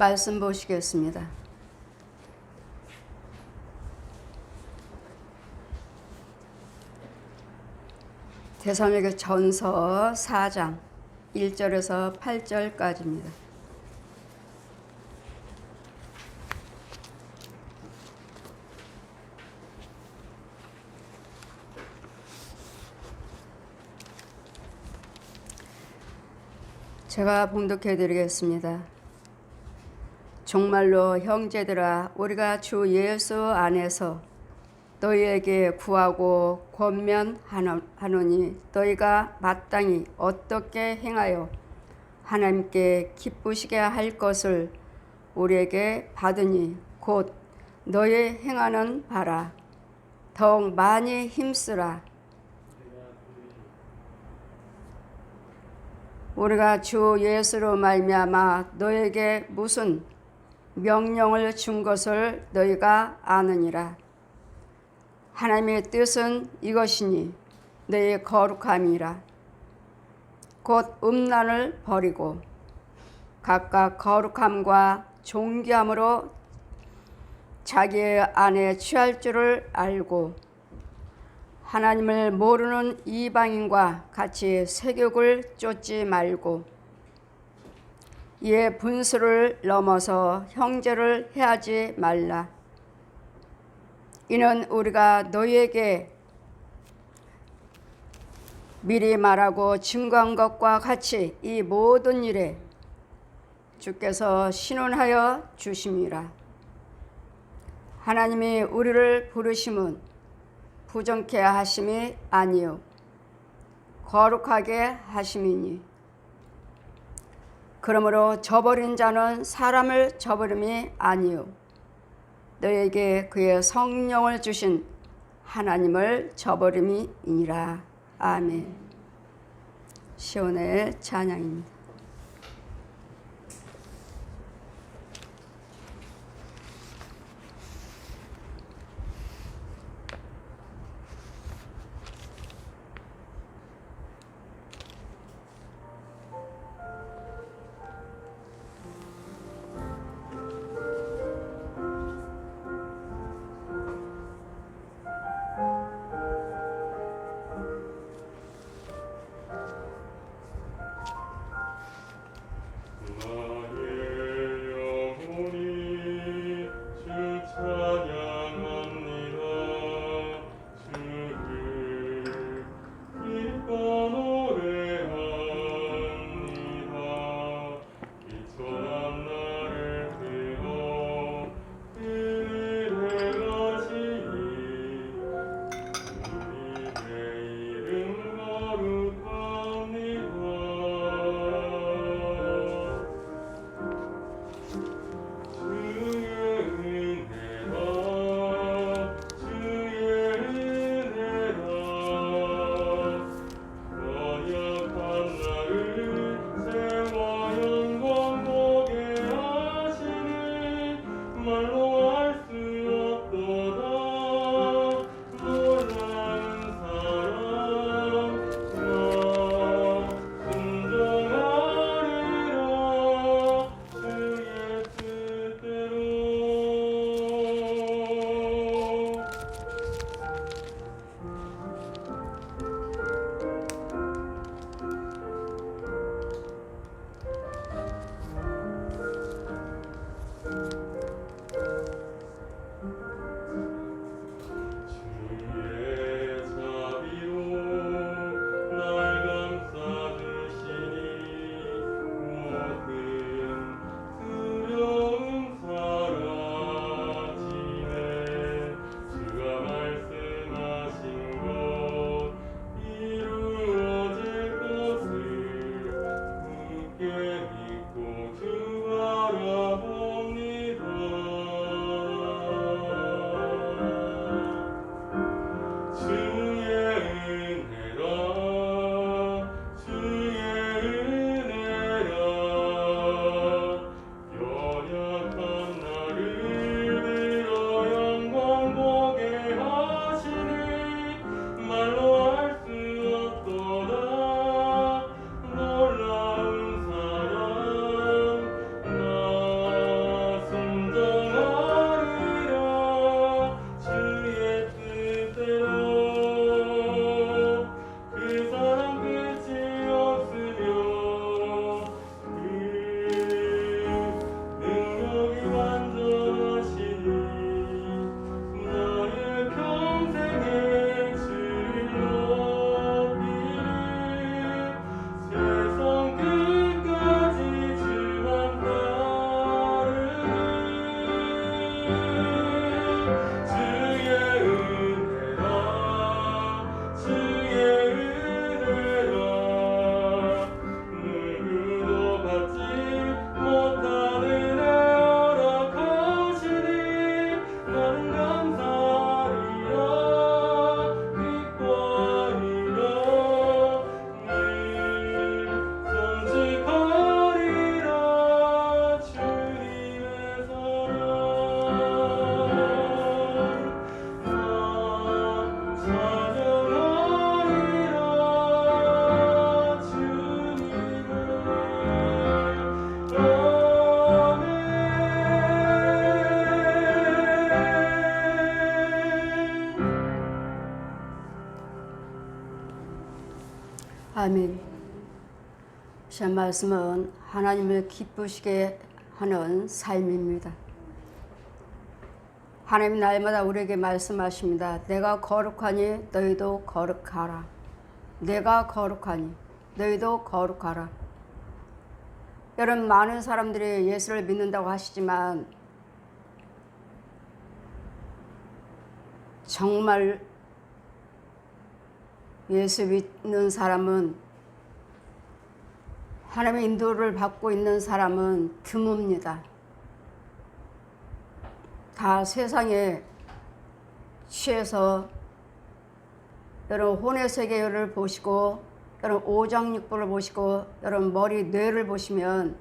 말씀 보시겠습니다. 데살로니가 전서 4장 1절에서 8절까지입니다. 제가 봉독해 드리겠습니다. 정말로 형제들아, 우리가 주 예수 안에서 너희에게 구하고 권면하노니 너희가 마땅히 어떻게 행하여 하나님께 기쁘시게 할 것을 우리에게 받으니 곧 너희 행하는 바라. 더욱 많이 힘쓰라. 우리가 주 예수로 말미암아 너에게 무슨 명령을 준 것을 너희가 아느니라. 하나님의 뜻은 이것이니 너희 거룩함이라. 곧 음란을 버리고 각각 거룩함과 존귀함으로 자기 안에 취할 줄을 알고 하나님을 모르는 이방인과 같이 세욕을 쫓지 말고 이에 분수를 넘어서 형제를 해하지 말라. 이는 우리가 너희에게 미리 말하고 증거한 것과 같이 이 모든 일에 주께서 신원하여 주심이라. 하나님이 우리를 부르심은 부정케 하심이 아니요 거룩하게 하심이니, 그러므로 저버린 자는 사람을 저버림이 아니요 너에게 그의 성령을 주신 하나님을 저버림이니라. 아멘. 시온의 찬양입니다. 아멘. 제 말씀은 하나님을 기쁘시게 하는 삶입니다. 하나님 날마다 우리에게 말씀하십니다. 내가 거룩하니 너희도 거룩하라. 내가 거룩하니 너희도 거룩하라. 여러분, 많은 사람들이 예수를 믿는다고 하시지만 정말 예수 믿는 사람은, 하나님의 인도를 받고 있는 사람은 드뭅니다. 다 세상에 취해서 여러분 혼의 세계를 보시고, 여러분 오장육부를 보시고, 여러분 머리 뇌를 보시면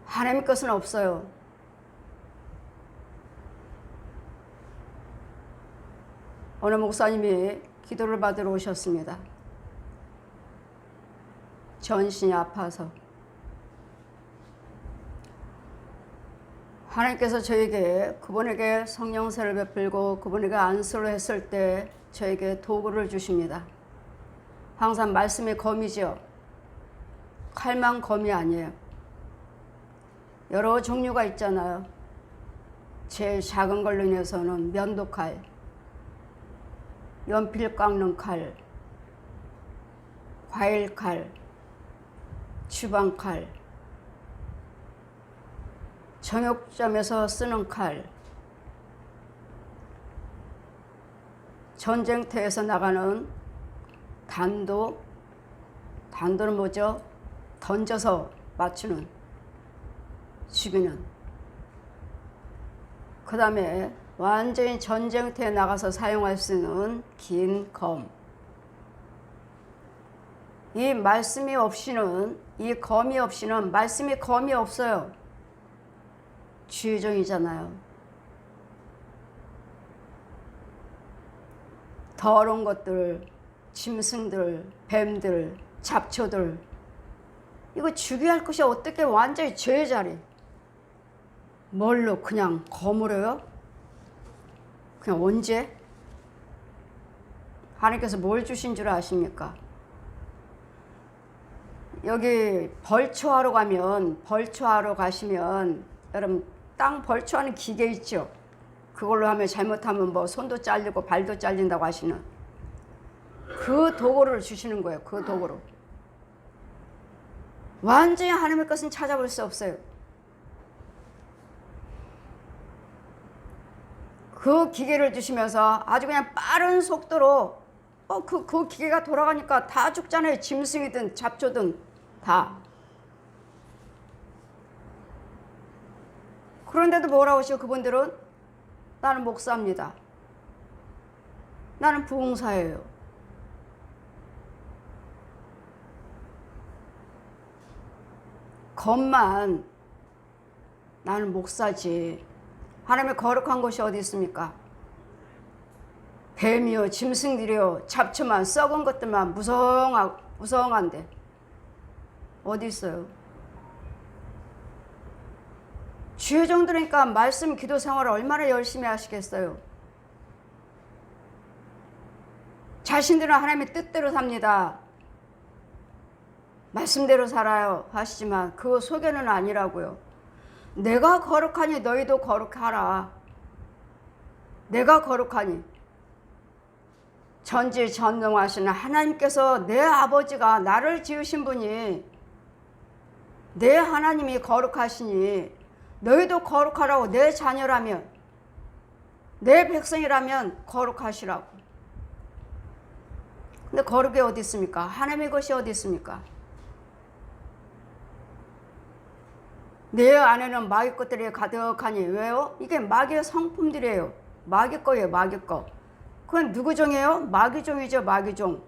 하나님 것은 없어요. 어느 목사님이 기도를 받으러 오셨습니다. 전신이 아파서. 하나님께서 저에게, 그분에게 성령세를 베풀고 그분에게 안수를 했을 때 저에게 도구를 주십니다. 항상 말씀이 검이죠. 칼만 검이 아니에요. 여러 종류가 있잖아요. 제일 작은 걸로 인해서는 면도칼, 연필 깎는 칼, 과일칼, 주방칼, 정육점에서 쓰는 칼, 전쟁터에서 나가는 단도는 뭐죠? 던져서 맞추는, 죽이는. 그 다음에 완전히 전쟁터에 나가서 사용할 수 있는 긴 검. 이 말씀이 없이는, 이 검이 없이는, 말씀이 검이 없어요. 주의종이잖아요. 더러운 것들, 짐승들, 뱀들, 잡초들, 이거 죽여야 할 것이 어떻게 완전히 죄의 자리. 뭘로 그냥 거물어요? 그냥 언제? 하나님께서 뭘 주신 줄 아십니까? 여기 벌초하러 가시면 여러분 땅 벌초하는 기계 있죠? 그걸로 하면 잘못하면 뭐 손도 잘리고 발도 잘린다고 하시는 그 도구를 주시는 거예요. 그 도구로. 완전히 하나님의 것은 찾아볼 수 없어요. 그 기계를 주시면서 아주 그냥 빠른 속도로 그 기계가 돌아가니까 다 죽잖아요. 짐승이든 잡초든 다. 그런데도 뭐라고 하시고 그분들은 나는 목사입니다. 나는 부흥사예요. 겉만 나는 목사지. 하나님의 거룩한 곳이 어디 있습니까? 뱀이요, 짐승들이요, 잡초만, 썩은 것들만 무성한데 어디 있어요? 주의 종들이니까 말씀 기도 생활을 얼마나 열심히 하시겠어요? 자신들은 하나님의 뜻대로 삽니다. 말씀대로 살아요 하시지만 그 속에는 아니라고요. 내가 거룩하니 너희도 거룩하라. 내가 거룩하니. 전지전능하시는 하나님께서, 내 아버지가, 나를 지으신 분이, 내 하나님이 거룩하시니 너희도 거룩하라고. 내 자녀라면, 내 백성이라면 거룩하시라고. 근데 거룩이 어디 있습니까? 하나님의 것이 어디 있습니까? 내 안에는 마귀 것들이 가득하니. 왜요? 이게 마귀의 성품들이에요. 마귀 거예요. 마귀 거. 그건 누구 종이에요? 마귀 종이죠. 마귀 종.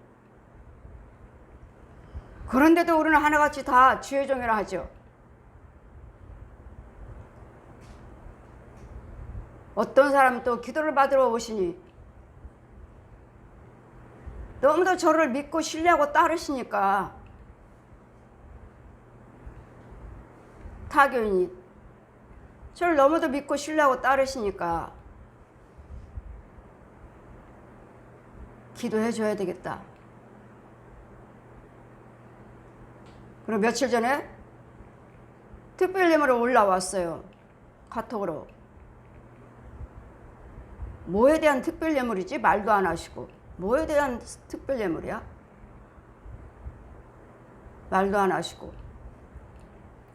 그런데도 우리는 하나같이 다 주의 종이라 하죠. 어떤 사람은 또 기도를 받으러 오시니 너무도 저를 믿고 신뢰하고 따르시니까, 타교인이 저를 너무도 믿고 신뢰하고 따르시니까 기도해 줘야 되겠다. 그리고 며칠 전에 특별 예물로 올라왔어요. 카톡으로. 뭐에 대한 특별 예물이지? 말도 안 하시고. 뭐에 대한 특별 예물이야? 말도 안 하시고.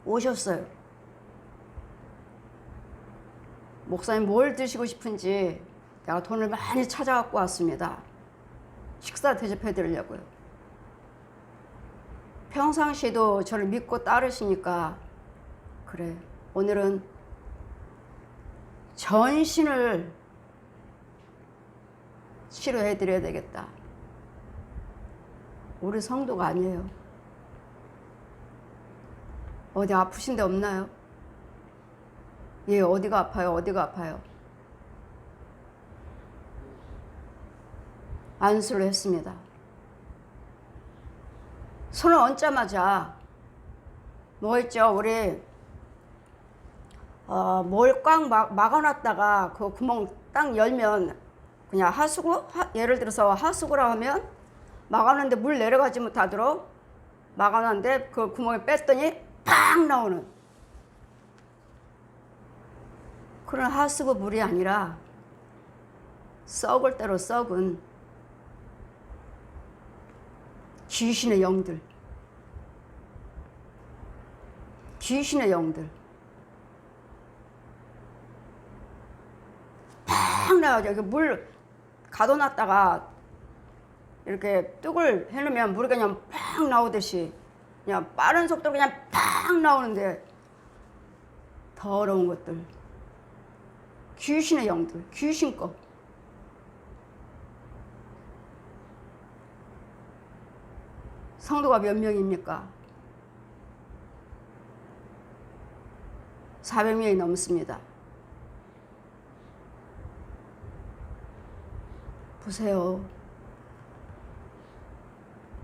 오셨어요. 목사님 뭘 드시고 싶은지 내가 돈을 많이 찾아갖고 왔습니다. 식사 대접해 드리려고요. 평상시에도 저를 믿고 따르시니까 그래, 오늘은 전신을 치료해 드려야 되겠다. 우리 성도가 아니에요. 어디 아프신 데 없나요? 예, 어디가 아파요? 어디가 아파요? 안수를 했습니다. 손을 얹자마자 뭐 했죠? 우리 뭘 꽉 막아놨다가 그 구멍 딱 열면 그냥 하수구? 예를 들어서 하수구라 하면 막아놨는데 물 내려가지 못하도록 막아놨는데 그 구멍을 뺐더니 팍 나오는 그런 하수구 물이 아니라 썩을 대로 썩은 귀신의 영들. 귀신의 영들. 팍 나와요. 물 가둬놨다가 이렇게 뚝을 해놓으면 물이 그냥 팍 나오듯이 그냥 빠른 속도로 그냥 팍 나오는데 더러운 것들. 귀신의 영들. 귀신 거. 성도가 몇 명입니까? 400명이 넘습니다. 보세요.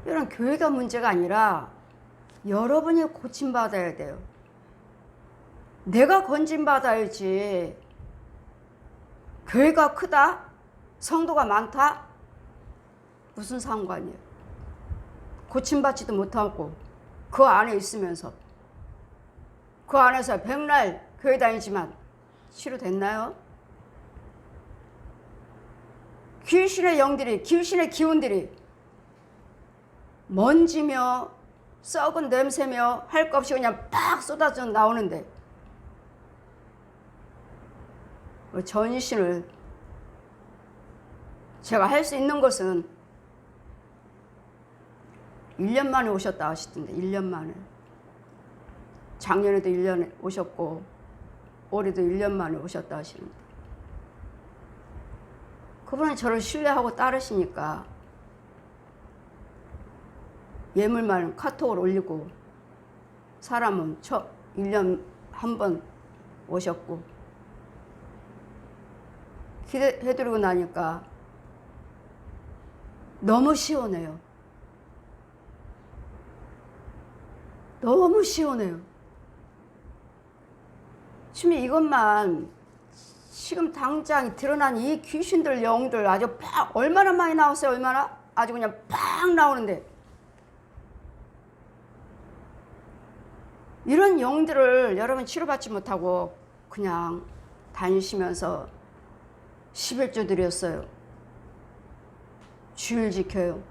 이런 교회가 문제가 아니라 여러분이 고침받아야 돼요. 내가 건진받아야지. 교회가 크다? 성도가 많다? 무슨 상관이에요? 고침받지도 못하고 그 안에 있으면서 그 안에서 백날 교회 다니지만 치료됐나요? 귀신의 영들이, 귀신의 기운들이 먼지며 썩은 냄새며 할 것 없이 그냥 팍 쏟아져 나오는데 전신을 제가 할 수 있는 것은 1년 만에 오셨다 하시던데 1년 만에. 작년에도 1년 오셨고 올해도 1년 만에 오셨다 하시는데 그분은 저를 신뢰하고 따르시니까 예물만 카톡을 올리고 사람은 1년 한 번 오셨고 기대해드리고 나니까 너무 시원해요. 너무 시원해요. 지금 이것만 지금 당장 드러난 이 귀신들 영들 아주 팍 얼마나 많이 나왔어요. 얼마나 아주 그냥 팍 나오는데 이런 영들을 여러분 치료받지 못하고 그냥 다니시면서 11조 드렸어요. 주일 지켜요.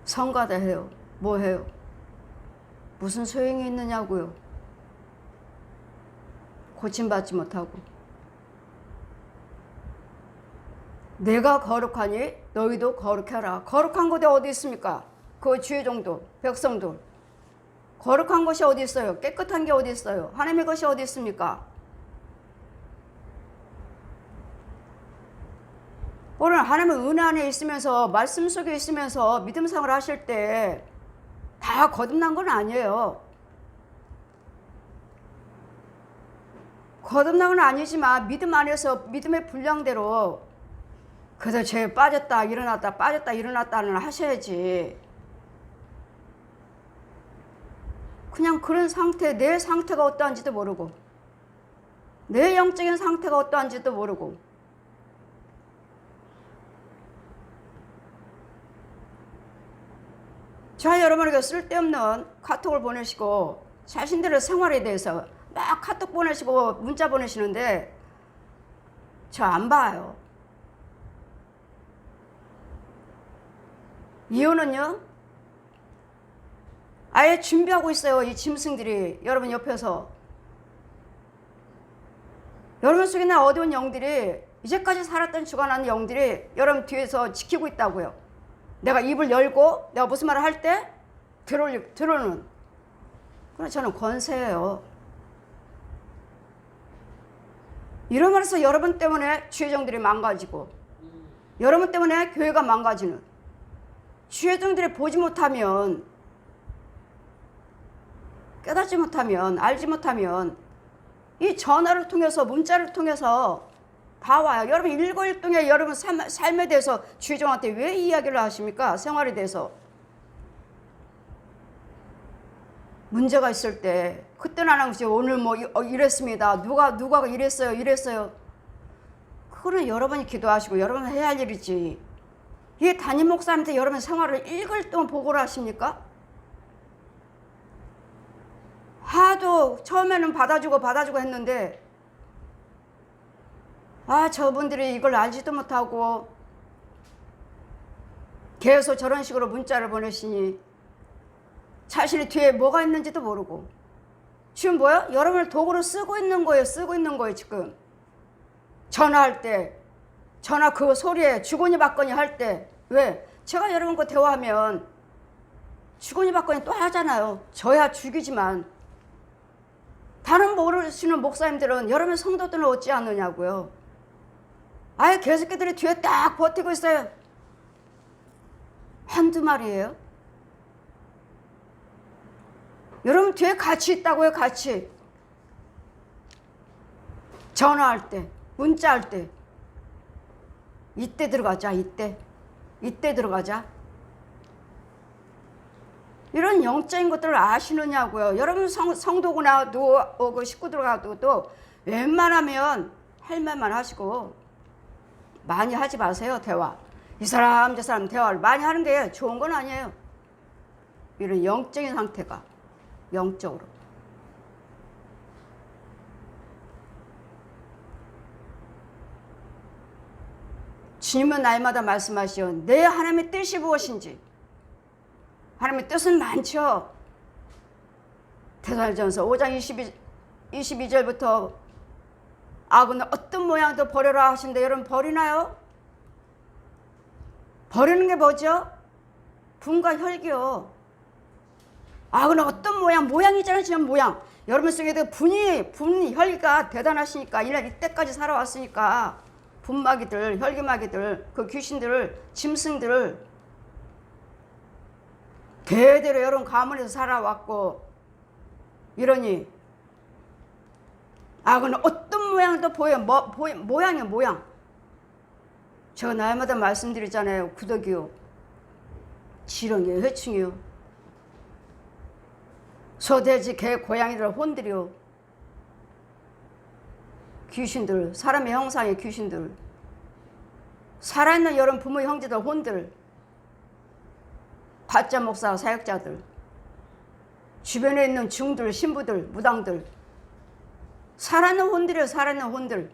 성가대 해요. 뭐 해요? 무슨 소용이 있느냐고요. 고침받지 못하고. 내가 거룩하니 너희도 거룩해라. 거룩한 곳에 어디 있습니까? 그 주의 종도, 백성들. 거룩한 것이 어디 있어요? 깨끗한 게 어디 있어요? 하나님의 것이 어디 있습니까? 오늘 하나님의 은혜 안에 있으면서 말씀 속에 있으면서 믿음 생활을 하실 때 다 거듭난 건 아니에요. 거듭난 건 아니지만 믿음 안에서 믿음의 분량대로 그래도 죄에 빠졌다 일어났다 빠졌다 일어났다는 하셔야지. 그냥 그런 상태, 내 상태가 어떠한지도 모르고 내 영적인 상태가 어떠한지도 모르고 자, 여러분에게 쓸데없는 카톡을 보내시고 자신들의 생활에 대해서 막 카톡 보내시고 문자 보내시는데 저 안 봐요. 이유는요, 아예 준비하고 있어요. 이 짐승들이 여러분 옆에서. 여러분 속에 있는 어두운 영들이, 이제까지 살았던 주관하는 영들이 여러분 뒤에서 지키고 있다고요. 내가 입을 열고 내가 무슨 말을 할 때 들어오는. 그럼 저는 권세예요. 이러면서 여러분 때문에 주의종들이 망가지고, 여러분 때문에 교회가 망가지는, 주의종들이 보지 못하면, 깨닫지 못하면, 알지 못하면 이 전화를 통해서, 문자를 통해서 다 와요. 여러분 19일동에 여러분 삶에 대해서 주의종한테 왜 이야기를 하십니까? 생활에 대해서. 문제가 있을 때 그때는 안 하고 오늘 뭐 이랬습니다. 누가 이랬어요. 그거는 여러분이 기도하시고 여러분 해야 할 일이지. 이 담임 목사님한테 여러분 생활을 1개월 동안 보고를 하십니까? 하도 처음에는 받아주고 했는데, 저분들이 이걸 알지도 못하고 계속 저런 식으로 문자를 보내시니 자신이 뒤에 뭐가 있는지도 모르고. 지금 뭐야? 여러분을 도구로 쓰고 있는 거예요. 지금. 전화할 때, 전화 그 소리에 주거니 받거니 할 때. 왜? 제가 여러분과 대화하면 주거니 받거니 또 하잖아요. 저야 죽이지만. 다른 모르시는 목사님들은 여러분 성도들은 어찌 않느냐고요. 아예 개새끼들이 뒤에 딱 버티고 있어요. 한두 마리예요. 여러분 뒤에 같이 있다고요. 같이. 전화할 때, 문자할 때. 이때 들어가자. 이때 들어가자. 이런 영적인 것들을 아시느냐고요. 여러분 성도구나 그 식구들과도 또 웬만하면 할 말만 하시고 많이 하지 마세요. 대화. 이 사람 저 사람 대화를 많이 하는 게 좋은 건 아니에요. 이런 영적인 상태가, 영적으로. 주님은 날마다 말씀하시오. 내 하나님의 뜻이 무엇인지. 하나님의 뜻은 많죠. 데살전서 5장 22절부터 악은 어떤 모양도 버려라 하신데 여러분 버리나요? 버리는 게 뭐죠? 분과 혈기요. 악은 어떤 모양이잖아요. 지금 모양. 여러분 속에도 분이 혈기가 대단하시니까 이때까지 살아왔으니까 분마귀들, 혈기마귀들, 그 귀신들을, 짐승들을 대대로 여러분 가문에서 살아왔고 이러니 악은 어떤 모양도 보여. 모양이야 모양. 제가 날마다 말씀드리잖아요. 구더기요, 지렁이요, 해충이요, 소돼지, 개, 고양이들 혼들이요, 귀신들, 사람의 형상의 귀신들, 살아있는 여러분 부모 형제들 혼들, 가짜 목사 사역자들, 주변에 있는 중들, 신부들, 무당들, 살아있는 혼들이에요. 살아있는 혼들.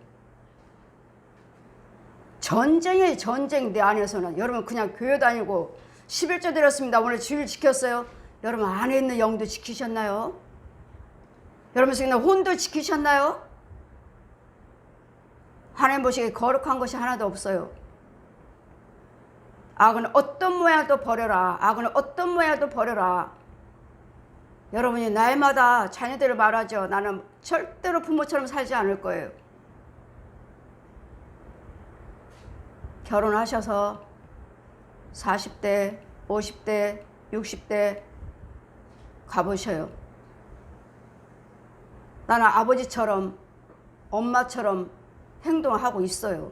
전쟁이에요. 전쟁. 내 안에서는. 여러분 그냥 교회 다니고 11조 드렸습니다. 오늘 주일 지켰어요. 여러분 안에 있는 영도 지키셨나요? 여러분 속에 있는 혼도 지키셨나요? 하나님 보시기에 거룩한 것이 하나도 없어요. 악은 어떤 모양도 버려라. 악은 어떤 모양도 버려라. 여러분이 날마다 자녀들을 말하죠. 나는 절대로 부모처럼 살지 않을 거예요. 결혼하셔서 40대, 50대, 60대 가보셔요. 나는 아버지처럼, 엄마처럼 행동하고 있어요.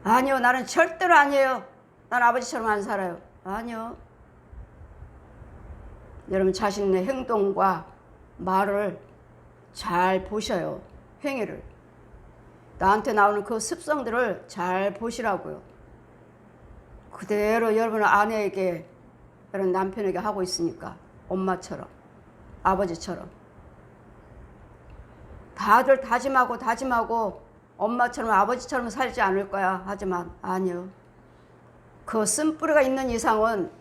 아니요, 나는 절대로 아니에요. 난 아버지처럼 안 살아요. 아니요. 여러분 자신의 행동과 말을 잘 보셔요. 행위를. 나한테 나오는 그 습성들을 잘 보시라고요. 그대로 여러분 아내에게, 여러분 남편에게 하고 있으니까 엄마처럼, 아버지처럼 다들 다짐하고 엄마처럼 아버지처럼 살지 않을 거야. 하지만 아니요. 그 쓴뿌리가 있는 이상은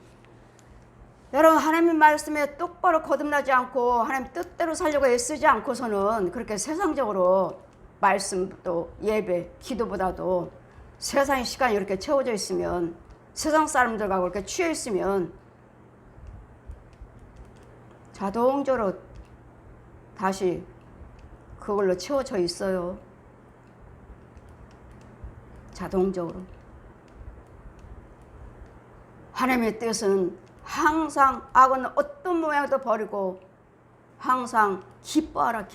여러분 하나님 말씀에 똑바로 거듭나지 않고 하나님 뜻대로 살려고 애쓰지 않고서는 그렇게 세상적으로 말씀도 예배, 기도보다도 세상의 시간이 이렇게 채워져 있으면, 세상 사람들과 그렇게 취해 있으면 자동적으로 다시 그걸로 채워져 있어요. 자동적으로. 하나님의 뜻은 항상 악은 어떤 모양도 버리고 항상 기뻐하라.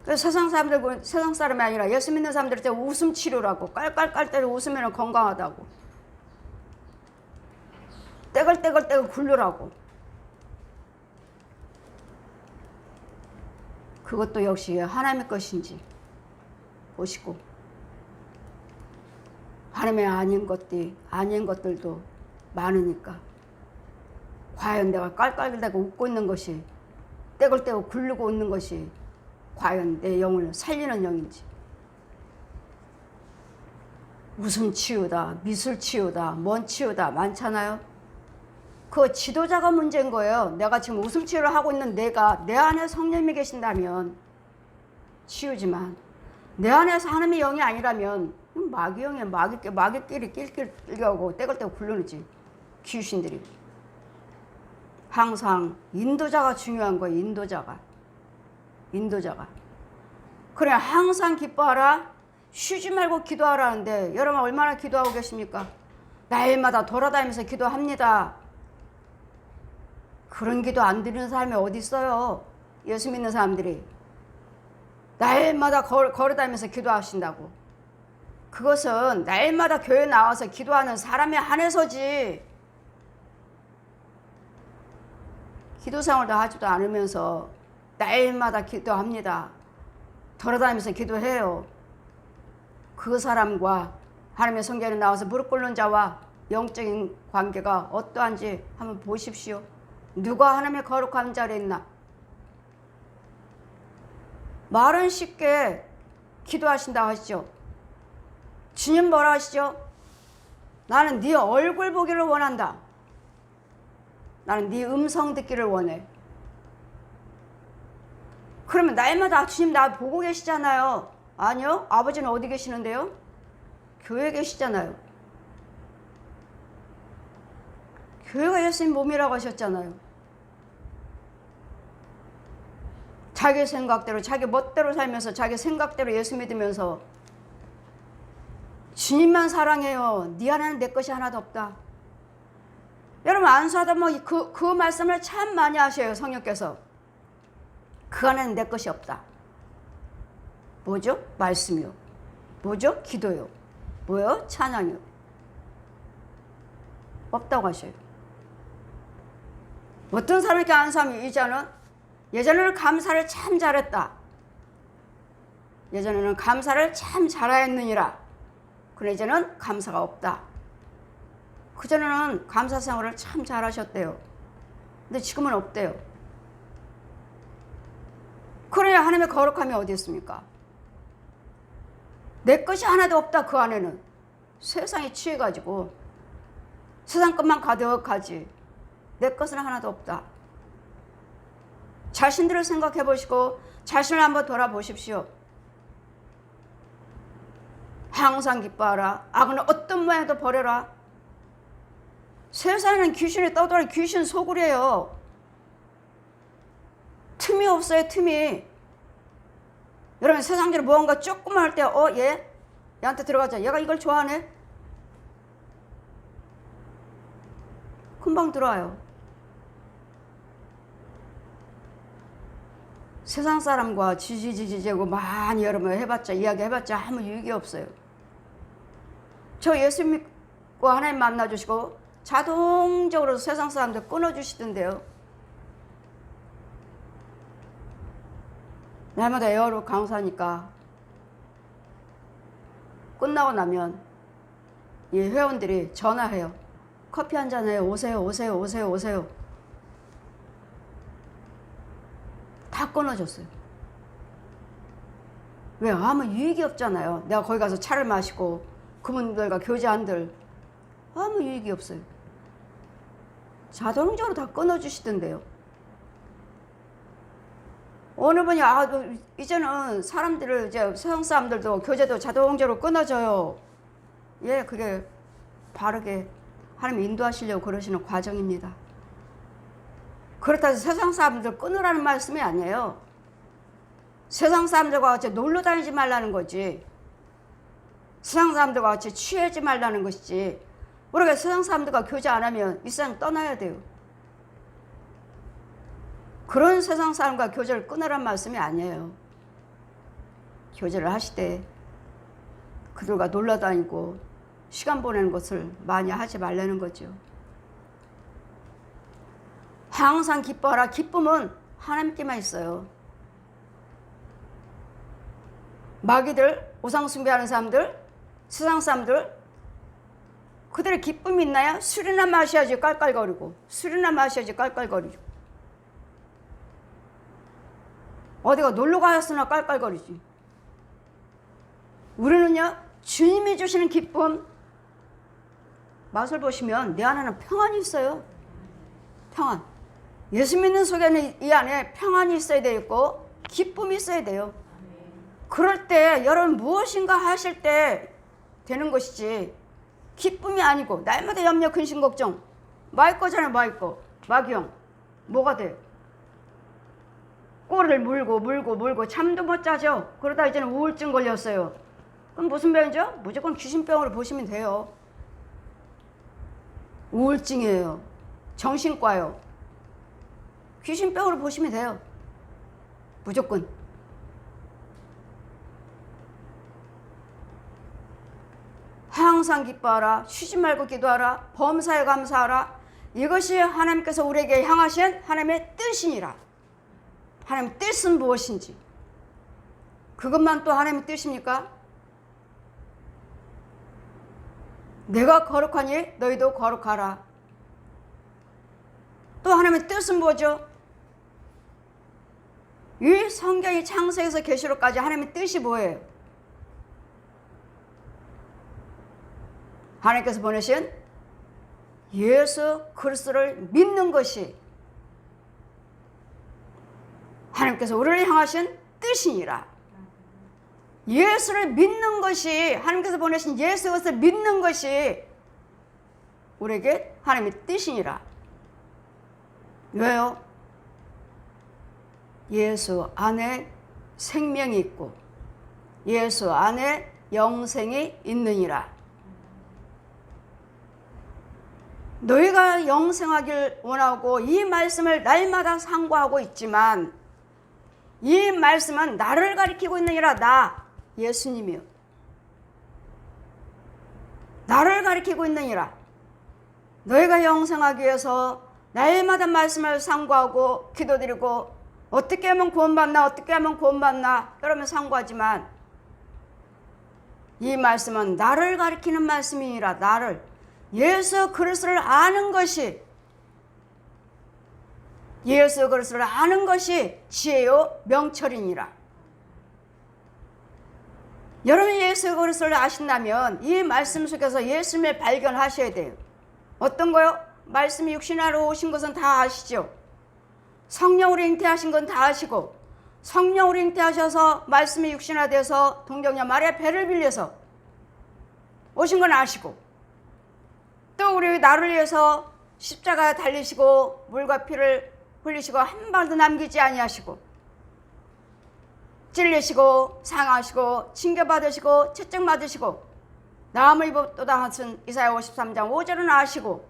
그래서 세상 사람이 아니라 예수 믿는 사람들한테 웃음 치료라고, 깔깔깔 때려 웃으면 건강하다고, 떼글떼글 굴르라고. 그것도 역시 하나님의 것인지 보시고, 하나님의 아닌 것들도 많으니까 과연 내가 깔깔대고 웃고 있는 것이, 떼글떼글 굴르고 웃는 것이 과연 내 영을 살리는 영인지. 웃음 치유다, 미술 치유다, 뭔 치유다 많잖아요. 그 지도자가 문제인 거예요. 내가 지금 웃음 치유를 하고 있는 내가, 내 안에 성령님이 계신다면 치유지만 내 안에서 하나님의 영이 아니라면 마귀 영이야. 마귀끼리 낄끼려고 떼글떼글 굴르는지 귀신들이. 항상 인도자가 중요한 거예요. 인도자가. 그래, 항상 기뻐하라, 쉬지 말고 기도하라는데 여러분 얼마나 기도하고 계십니까? 날마다 돌아다니면서 기도합니다. 그런 기도 안 드리는 사람이 어디 있어요? 예수 믿는 사람들이 날마다 걸어다니면서 기도하신다고. 그것은 날마다 교회 나와서 기도하는 사람에 한해서지, 기도 생활도 하지도 않으면서 날마다 기도합니다. 돌아다니면서 기도해요. 그 사람과 하나님의 성경에 나와서 무릎 꿇는 자와 영적인 관계가 어떠한지 한번 보십시오. 누가 하나님의 거룩한 자리에 있나? 말은 쉽게 기도하신다 하시죠. 주님 뭐라 하시죠? 나는 네 얼굴 보기를 원한다. 나는 네 음성 듣기를 원해. 그러면 날마다 주님 나 보고 계시잖아요. 아니요. 아버지는 어디 계시는데요? 교회에 계시잖아요. 교회가 예수님 몸이라고 하셨잖아요. 자기 생각대로, 자기 멋대로 살면서 자기 생각대로 예수 믿으면서 주님만 사랑해요. 네 안에는 내 것이 하나도 없다. 여러분 안수하다 그 말씀을 참 많이 하셔요. 성령께서. 그 안에는 내 것이 없다. 뭐죠? 말씀이요. 뭐죠? 기도요. 뭐요? 찬양이요. 없다고 하셔요. 어떤 사람에게 안수하면 예전에는 감사를 참 잘했다. 예전에는 감사를 참 잘하였느니라. 그러나 이제는 감사가 없다. 그전에는 감사 생활을 참 잘하셨대요. 근데 지금은 없대요. 그러냐 하나님의 거룩함이 어디 있습니까? 내 것이 하나도 없다. 그 안에는 세상에 취해가지고 세상 것만 가득하지 내 것은 하나도 없다. 자신들을 생각해 보시고 자신을 한번 돌아보십시오. 항상 기뻐하라. 악은 어떤 모양도 버려라. 세상에는 귀신이 떠돌아. 귀신 소굴이에요. 틈이 없어요. 틈이. 여러분 세상적으로 무언가 조금만 할 때 얘한테 들어가자. 얘가 이걸 좋아하네. 금방 들어와요. 세상 사람과 지지지지고 많이 여러분 이야기해봤자 아무 유익이 없어요. 저 예수 믿고 하나님 만나주시고 자동적으로 세상 사람들 끊어주시던데요. 날마다 에어로 강사니까 끝나고 나면 이 회원들이 전화해요. 커피 한잔 해요. 오세요, 오세요, 오세요, 오세요. 다 끊어졌어요. 왜? 아무 유익이 없잖아요. 내가 거기 가서 차를 마시고 그분들과 교제한들 아무 유익이 없어요. 자동적으로 다 끊어주시던데요. 어느 분이 이제는 사람들을 이제 세상 사람들도 교제도 자동적으로 끊어져요. 예, 그게 바르게 하나님 인도하시려고 그러시는 과정입니다. 그렇다고 해서 세상 사람들 끊으라는 말씀이 아니에요. 세상 사람들과 같이 놀러 다니지 말라는 거지. 세상 사람들과 같이 취하지 말라는 것이지. 우리가 세상 사람들과 교제 안 하면 이 세상 떠나야 돼요. 그런 세상 사람과 교제를 끊으라는 말씀이 아니에요. 교제를 하시되 그들과 놀러 다니고 시간 보내는 것을 많이 하지 말라는 거죠. 항상 기뻐하라. 기쁨은 하나님께만 있어요. 마귀들, 우상 숭배하는 사람들, 세상 사람들, 그들의 기쁨이 있나요? 술이나 마셔야지 깔깔거리고, 술이나 마셔야지 깔깔거리죠. 어디가 놀러 가셨으나 깔깔거리지. 우리는요, 주님이 주시는 기쁨, 맛을 보시면 내 안에는 평안이 있어요. 평안. 예수 믿는 속에는 이 안에 평안이 있어야 되고 기쁨이 있어야 돼요. 그럴 때 여러분 무엇인가 하실 때 되는 것이지 기쁨이 아니고 날마다 염려 근심 걱정 마이 거잖아요. 마귀형 뭐가 돼요? 꼬리를 물고 잠도 못 자죠. 그러다 이제는 우울증 걸렸어요. 그럼 무슨 병이죠? 무조건 귀신병으로 보시면 돼요. 우울증이에요. 정신과요. 귀신병으로 보시면 돼요. 무조건. 항상 기뻐하라. 쉬지 말고 기도하라. 범사에 감사하라. 이것이 하나님께서 우리에게 향하신 하나님의 뜻이니라. 하나님의 뜻은 무엇인지. 그것만 또 하나님의 뜻입니까? 내가 거룩하니 너희도 거룩하라. 또 하나님의 뜻은 뭐죠? 이 성경이 창세에서 계시록까지 하나님의 뜻이 뭐예요? 하나님께서 보내신 예수 그리스도를 믿는 것이 하나님께서 우리를 향하신 뜻이니라. 예수를 믿는 것이 하나님께서 보내신 예수 그리스도를 믿는 것이 우리에게 하나님의 뜻이니라. 왜요? 예수 안에 생명이 있고 예수 안에 영생이 있느니라. 너희가 영생하길 원하고 이 말씀을 날마다 상고하고 있지만 이 말씀은 나를 가리키고 있느니라. 나 예수님이요. 나를 가리키고 있느니라. 너희가 영생하기 위해서 날마다 말씀을 상고하고 기도드리고 어떻게 하면 구원받나 어떻게 하면 구원받나 그러면 상고하지만 이 말씀은 나를 가리키는 말씀이니라. 나를 예수 그리스도를 아는 것이 예수 그리스도를 아는 것이 지혜요 명철이니라. 여러분이 예수 그리스도를 아신다면 이 말씀 속에서 예수님을 발견하셔야 돼요. 어떤 거요? 말씀이 육신하러 오신 것은 다 아시죠. 성령으로 잉태하신 건 다 아시고 성령으로 잉태하셔서 말씀이 육신화 돼서 동정녀 마리아 배를 빌려서 오신 건 아시고 또 우리 나를 위해서 십자가에 달리시고 물과 피를 흘리시고 한 방도 남기지 아니하시고 찔리시고 상하시고 징계받으시고 채찍 맞으시고 나음을 입었도다 하신 이사야 53장 5절은 아시고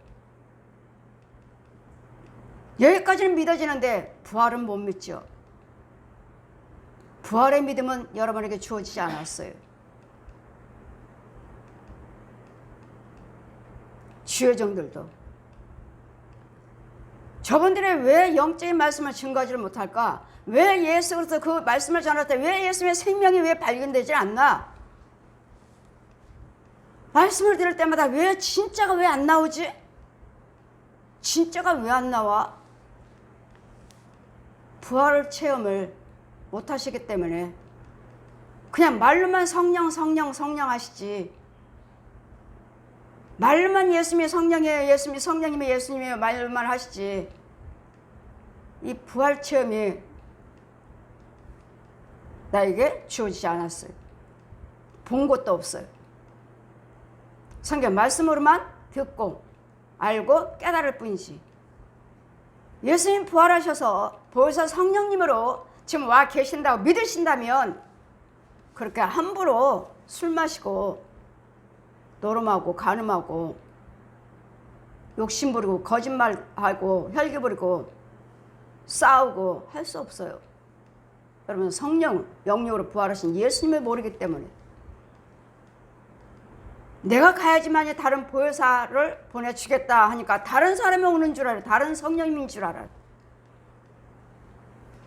여기까지는 믿어지는데 부활은 못 믿죠. 부활의 믿음은 여러분에게 주어지지 않았어요. 주여정들도 저분들이 왜 영적인 말씀을 증거하지를 못할까? 왜 예수 그리스도 그 말씀을 전할 때 왜 예수님의 생명이 왜 발견되지 않나? 말씀을 들을 때마다 왜 진짜가 왜 안 나오지? 진짜가 왜 안 나와? 부활 체험을 못 하시기 때문에 그냥 말로만 성령 하시지, 말로만 예수님이 성령이에요, 예수님이 성령님이 예수님이에요 말로만 하시지, 이 부활 체험이 나에게 주어지지 않았어요. 본 것도 없어요. 성경 말씀으로만 듣고 알고 깨달을 뿐이지. 예수님 부활하셔서 보혜사 성령님으로 지금 와 계신다고 믿으신다면 그렇게 함부로 술 마시고 노름하고 간음하고 욕심 부리고 거짓말하고 혈기 부리고 싸우고 할 수 없어요. 여러분, 성령 영육으로 부활하신 예수님을 모르기 때문에 내가 가야지만이 다른 보혜사를 보내주겠다 하니까 다른 사람이 오는 줄 알아요. 다른 성령님인 줄 알아요.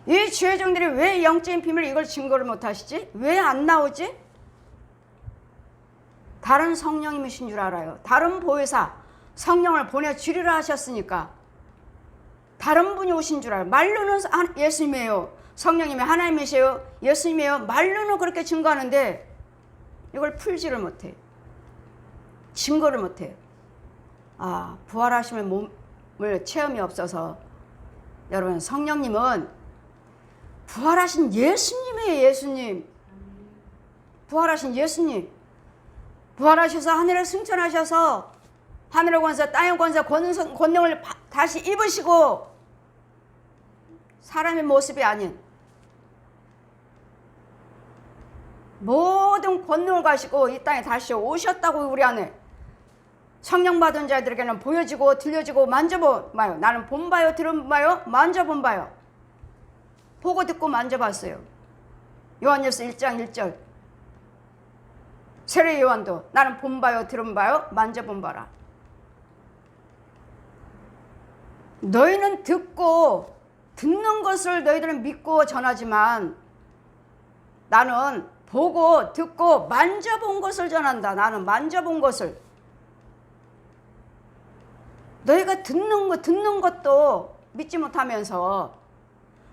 이 주의종들이 왜 영적인 비밀 이걸 증거를 못 하시지? 왜 안 나오지? 다른 성령님이신 줄 알아요. 다른 보혜사 성령을 보내주리라 하셨으니까 다른 분이 오신 줄 알아요. 말로는 예수님이에요, 성령님이 하나님이세요, 예수님이에요 말로는 그렇게 증거하는데 이걸 풀지를 못해요. 증거를 못해요. 아, 부활하심을 몸을 체험이 없어서. 여러분, 성령님은 부활하신 예수님이에요. 예수님, 부활하신 예수님, 부활하셔서 하늘에 승천하셔서 하늘의 권세 땅의 권세 권능을 다시 입으시고 사람의 모습이 아닌 모든 권능을 가지고 이 땅에 다시 오셨다고. 우리 안에 성령 받은 자들에게는 보여지고 들려지고 만져봐요. 나는 본바요 들어봐요 만져본바요. 보고 듣고 만져봤어요. 요한일서 1장 1절 세례 요한도 나는 본바요 들어봐요 만져본바라. 너희는 듣는 것을 너희들은 믿고 전하지만 나는 보고 듣고 만져본 것을 전한다. 나는 만져본 것을. 너희가 듣는 것도 믿지 못하면서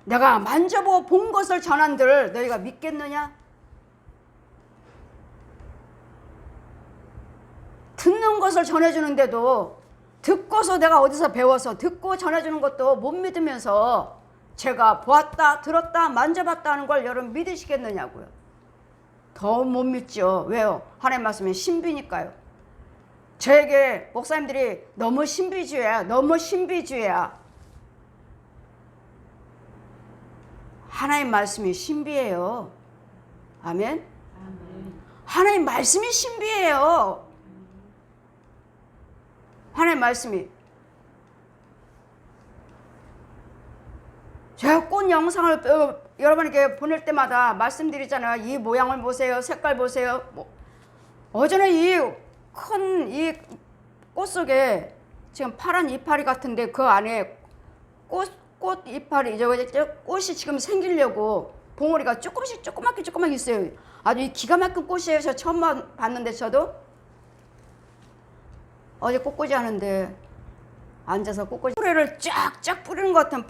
내가 만져보고 본 것을 전한들 너희가 믿겠느냐? 듣는 것을 전해주는데도 듣고서 내가 어디서 배워서 듣고 전해주는 것도 못 믿으면서 제가 보았다 들었다 만져봤다 하는 걸 여러분 믿으시겠느냐고요. 더 못 믿죠. 왜요? 하나님 말씀이 신비니까요. 저에게 목사님들이 너무 신비주의야, 너무 신비주의야. 하나님 말씀이 신비해요. 아멘? 하나님 말씀이 신비해요. 하나님 말씀이. 제가 꽃 영상을 여러분에게 보낼 때마다 말씀드리잖아요. 이 모양을 보세요. 색깔 보세요. 어제는 이 큰 이 꽃 속에 지금 파란 이파리 같은데 그 안에 꽃 이파리 꽃이 지금 생기려고 봉오리가 조그맣게 있어요. 아주 기가 막힌 꽃이에요. 저 처음 봤는데 저도 어제 꽃꽂이 하는데 앉아서 꽃꽂이 스프레이를 쫙쫙 뿌리는 것 같은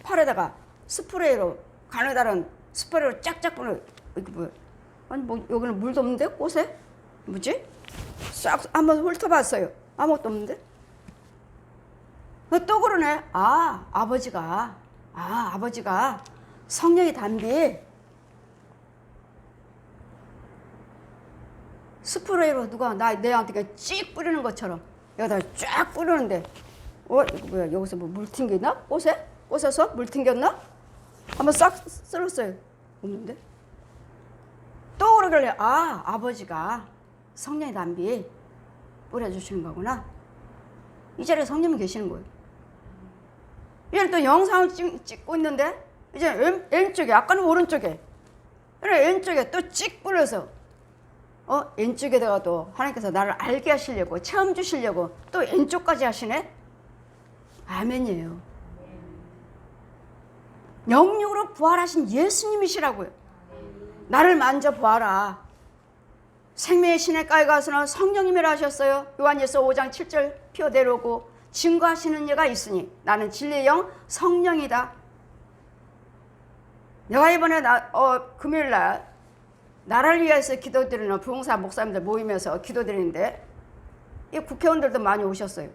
팔에다가 스프레이로 가느다란 스프레이로 쫙쫙 뿌리는. 이게 뭐야? 아니 뭐 여기는 물도 없는데 꽃에? 뭐지? 싹 한번 훑어봤어요. 아무것도 없는데? 또 그러네. 아버지가 성령의 담비 스프레이로 누가 내한테 찍 뿌리는 것처럼 여기다 쫙 뿌리는데 이거 뭐야? 여기서 뭐 물 튕겼나? 꽃에서 물 튕겼나? 한번 싹 쓸었어요. 없는데? 또 그러길래 아버지가 성령의 담비 뿌려주시는 거구나. 이 자리에 성령이 계시는 거예요. 이제는 또 영상을 찍고 있는데 이제 왼쪽에, 아까는 오른쪽에, 그래 왼쪽에 또 찍 뿌려서 왼쪽에다가 또 하나님께서 나를 알게 하시려고 체험 주시려고 또 왼쪽까지 하시네. 아멘이에요. 영육으로 부활하신 예수님이시라고요. 나를 만져보아라. 생명의 시냇가에 가서는 성령님이라 하셨어요. 요한일서 5장 7절 피어 내려오고 증거하시는 이가 있으니 나는 진리의 영 성령이다. 내가 이번에 금요일날 나라를 위해서 기도드리는 부흥사 목사님들 모임에서 기도드리는데 이 국회의원들도 많이 오셨어요.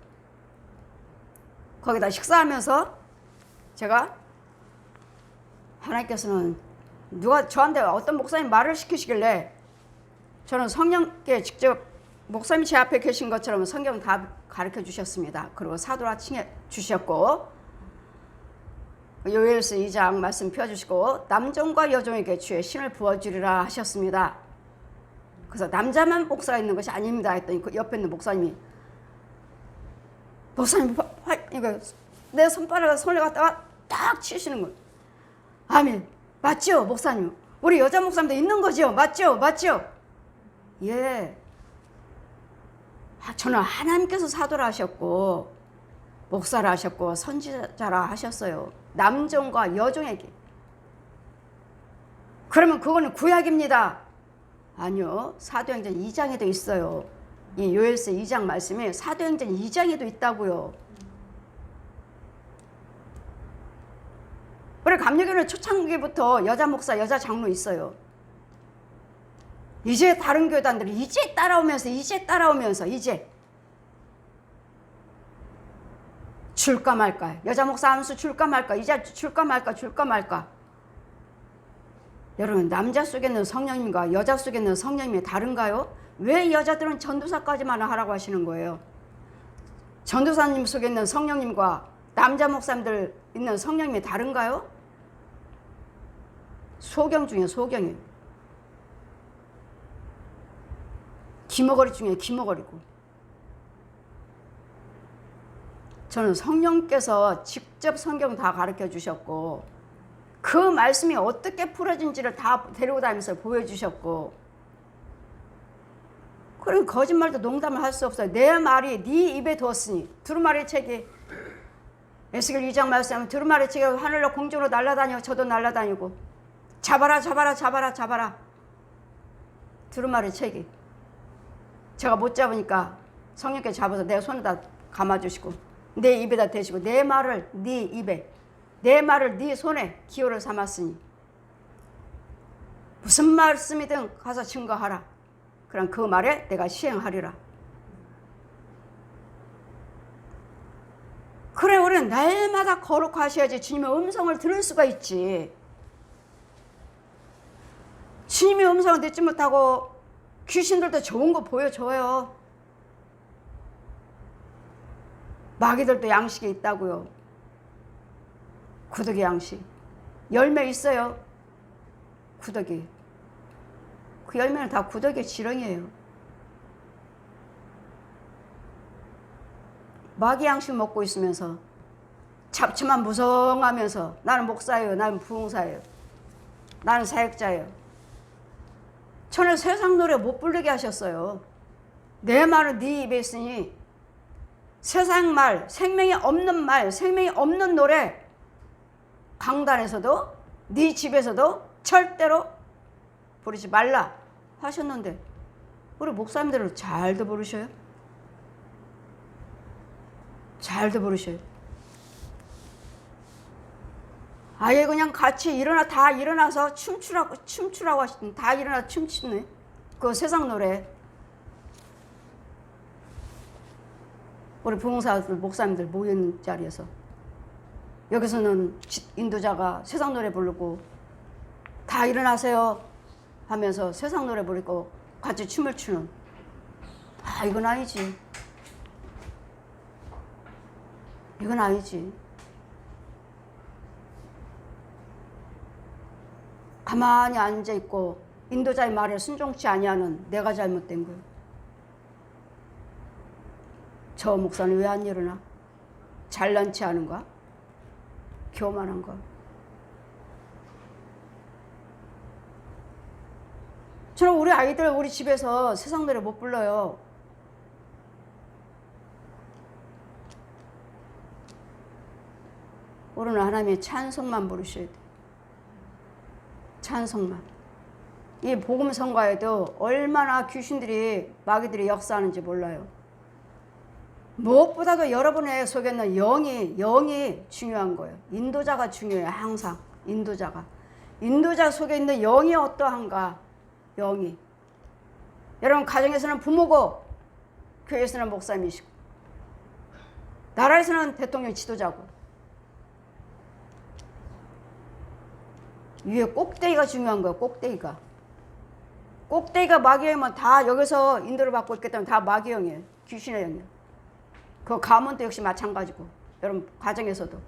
거기다 식사하면서 제가 하나님께서는 누가 저한테 어떤 목사님 말을 시키시길래 저는 성령께 직접 목사님 제 앞에 계신 것처럼 성경 다 가르쳐 주셨습니다. 그리고 사도라 칭해 주셨고 요엘서 2장 말씀 펴주시고 남종과 여종에게 주의 신을 부어주리라 하셨습니다. 그래서 남자만 목사가 있는 것이 아닙니다 했더니 그 옆에 있는 목사님이 이거 내 손바닥에 손을 갖다가 딱 치시는 거예요. 아멘. 맞죠 목사님? 우리 여자 목사님도 있는 거죠? 맞죠? 맞죠? 예. 저는 하나님께서 사도라 하셨고 목사라 하셨고 선지자라 하셨어요. 남종과 여종에게. 그러면 그거는 구약입니다. 아니요. 사도행전 2장에도 있어요. 이 요엘서 2장 말씀이 사도행전 2장에도 있다고요. 우리 감리교는 초창기부터 여자 목사, 여자 장로 있어요. 이제 다른 교단들이 이제 따라오면서 줄까 말까. 여자 목사 안수 줄까 말까. 이제 줄까 말까. 여러분 남자 속에 있는 성령님과 여자 속에 있는 성령님이 다른가요? 왜 여자들은 전도사까지만 하라고 하시는 거예요? 전도사님 속에 있는 성령님과 남자 목사님들 있는 성령님이 다른가요? 소경 중에 소경이에요. 기머거리 중에 기머거리고. 저는 성령께서 직접 성경 다 가르쳐 주셨고 그 말씀이 어떻게 풀어진지를 다 데리고 다니면서 보여주셨고 그럼 거짓말도 농담을 할 수 없어요. 내 말이 네 입에 두었으니 두루마리 책이 에스겔 2장 말씀하면 두루마리 책이 하늘로 공중으로 날아다니고 저도 날아다니고 잡아라 두루마리 책이 제가 못 잡으니까 성령께 잡아서 내 손에다 감아주시고 내 입에다 대시고 내 말을 네 입에 내 말을 네 손에 기호를 삼았으니 무슨 말씀이든 가서 증거하라. 그럼 그 말에 내가 시행하리라. 그래 우리는 날마다 거룩하셔야지 주님의 음성을 들을 수가 있지. 주님의 음성을 듣지 못하고 귀신들도 좋은 거 보여줘요. 마귀들도 양식이 있다고요. 구더기 양식. 열매 있어요. 구더기. 그 열매는 다 구더기 지렁이에요. 마귀 양식 먹고 있으면서 잡초만 무성하면서 나는 목사예요. 나는 부흥사예요. 나는 사역자예요. 저는 세상 노래 못 부르게 하셨어요. 내 말은 네 입에 있으니 세상 말, 생명이 없는 노래 강단에서도 네 집에서도 절대로 부르지 말라 하셨는데 우리 목사님들은 잘도 부르셔요. 잘도 부르셔요. 아예 그냥 같이 다 일어나서 춤추라고 하시더니 다 일어나서 춤추네. 그 세상 노래. 우리 부흥사들 목사님들 모인 자리에서 여기서는 인도자가 세상 노래 부르고 다 일어나세요 하면서 세상 노래 부르고 같이 춤을 추는. 이건 아니지. 이건 아니지. 가만히 앉아있고 인도자의 말에 순종치 아니하는 내가 잘못된 거예요. 저 목사는 왜 안 일어나? 잘난 체 하는가? 교만한가? 저는 우리 아이들 우리 집에서 세상 노래 못 불러요. 우리는 하나님의 찬송만 부르셔야 돼. 찬송만. 이 복음 성가에도 얼마나 귀신들이 마귀들이 역사하는지 몰라요. 무엇보다도 여러분의 속에 있는 영이 중요한 거예요. 인도자가 중요해요. 항상 인도자 속에 있는 영이 어떠한가. 영이 여러분 가정에서는 부모고 교회에서는 목사님이시고 나라에서는 대통령 지도자고 위에 꼭대기가 중요한 거예요. 꼭대기가 마귀형이면 다 여기서 인도를 받고 있기 때문에 다 마귀형이에요. 귀신의 영이에요. 그 가문도 역시 마찬가지고 여러분 가정에서도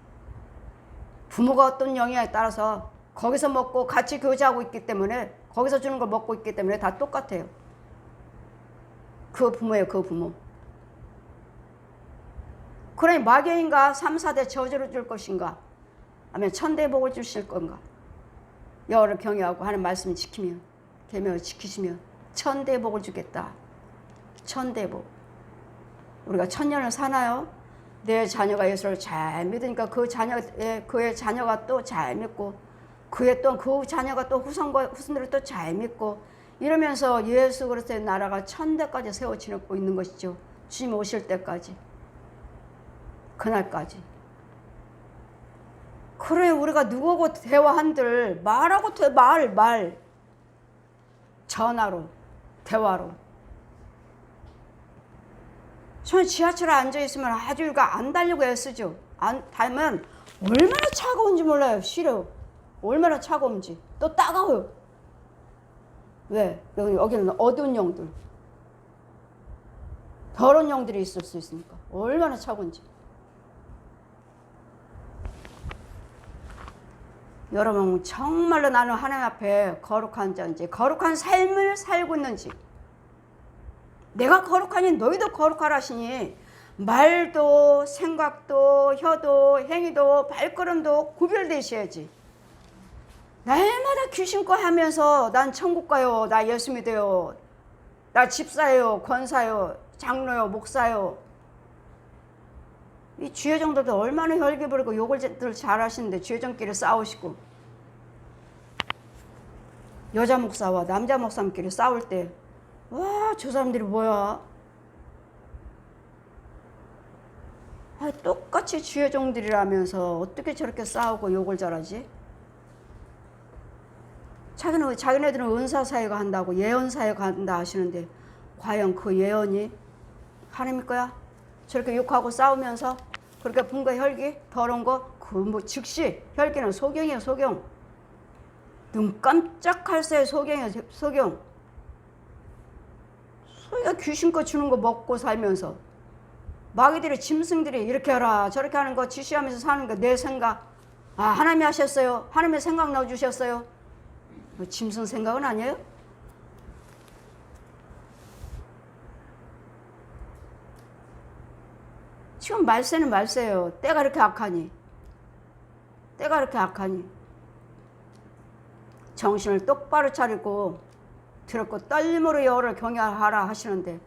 부모가 어떤 영향에 따라서 거기서 먹고 같이 교제하고 있기 때문에 거기서 주는 걸 먹고 있기 때문에 다 똑같아요. 그 부모예요. 그 부모. 그러니 마귀인가 3, 4대 저주를 줄 것인가 아니면 천대의 복을 주실 건가. 여호와를 경외하고 하는 말씀을 지키면 계명을 지키시면 천대의 복을 주겠다. 천대의 복. 우리가 천년을 사나요? 내 자녀가 예수를 잘 믿으니까 그의 자녀가 또 잘 믿고 그의 또 그 자녀가 또 후손들을 또 잘 믿고 이러면서 예수 그리스도의 나라가 천대까지 세워지고 있는 것이죠. 주님 오실 때까지. 그날까지. 그래 우리가 누구하고 대화한들 말하고 말 전화로 대화로. 저는 지하철에 앉아있으면 아주 이거 안 달려고 애쓰죠. 안 달면 얼마나 차가운지 몰라요. 싫어. 얼마나 차가운지. 또 따가워요. 왜? 여기는 어두운 영들. 더러운 영들이 있을 수 있으니까. 얼마나 차가운지. 여러분 정말로 나는 하나님 앞에 거룩한 자인지 거룩한 삶을 살고 있는지 내가 거룩하니 너희도 거룩하라 하시니 말도 생각도 혀도 행위도 발걸음도 구별되셔야지. 날마다 귀신과 하면서 난 천국 가요. 나 예수 믿어요. 나 집사예요. 권사요. 장로요. 목사요. 이 주여정들도 얼마나 혈기 부리고 욕을 잘하시는데 주여정끼리 싸우시고 여자 목사와 남자 목사님끼리 싸울 때 와, 저 사람들이 뭐야? 똑같이 주여종들이라면서 어떻게 저렇게 싸우고 욕을 잘하지? 자기네들은 은사사회가 한다고 예언사회가 한다 하시는데 과연 그 예언이 하나님 거야? 저렇게 욕하고 싸우면서 그렇게 분과 혈기 더러운 거 그 뭐 즉시 혈기는 소경이에요. 소경. 눈 깜짝할 새에 소경이에요. 소경. 소희가 귀신껏 주는 거 먹고 살면서 마귀들이 짐승들이 이렇게 하라 저렇게 하는 거 지시하면서 사는 거 내 생각. 아 하나님이 하셨어요. 하나님의 생각 넣어주셨어요. 뭐 짐승 생각은 아니에요? 지금 말세는 말세예요. 때가 이렇게 악하니. 정신을 똑바로 차리고 들었고 떨림으로 여호와를 경외하라 하시는데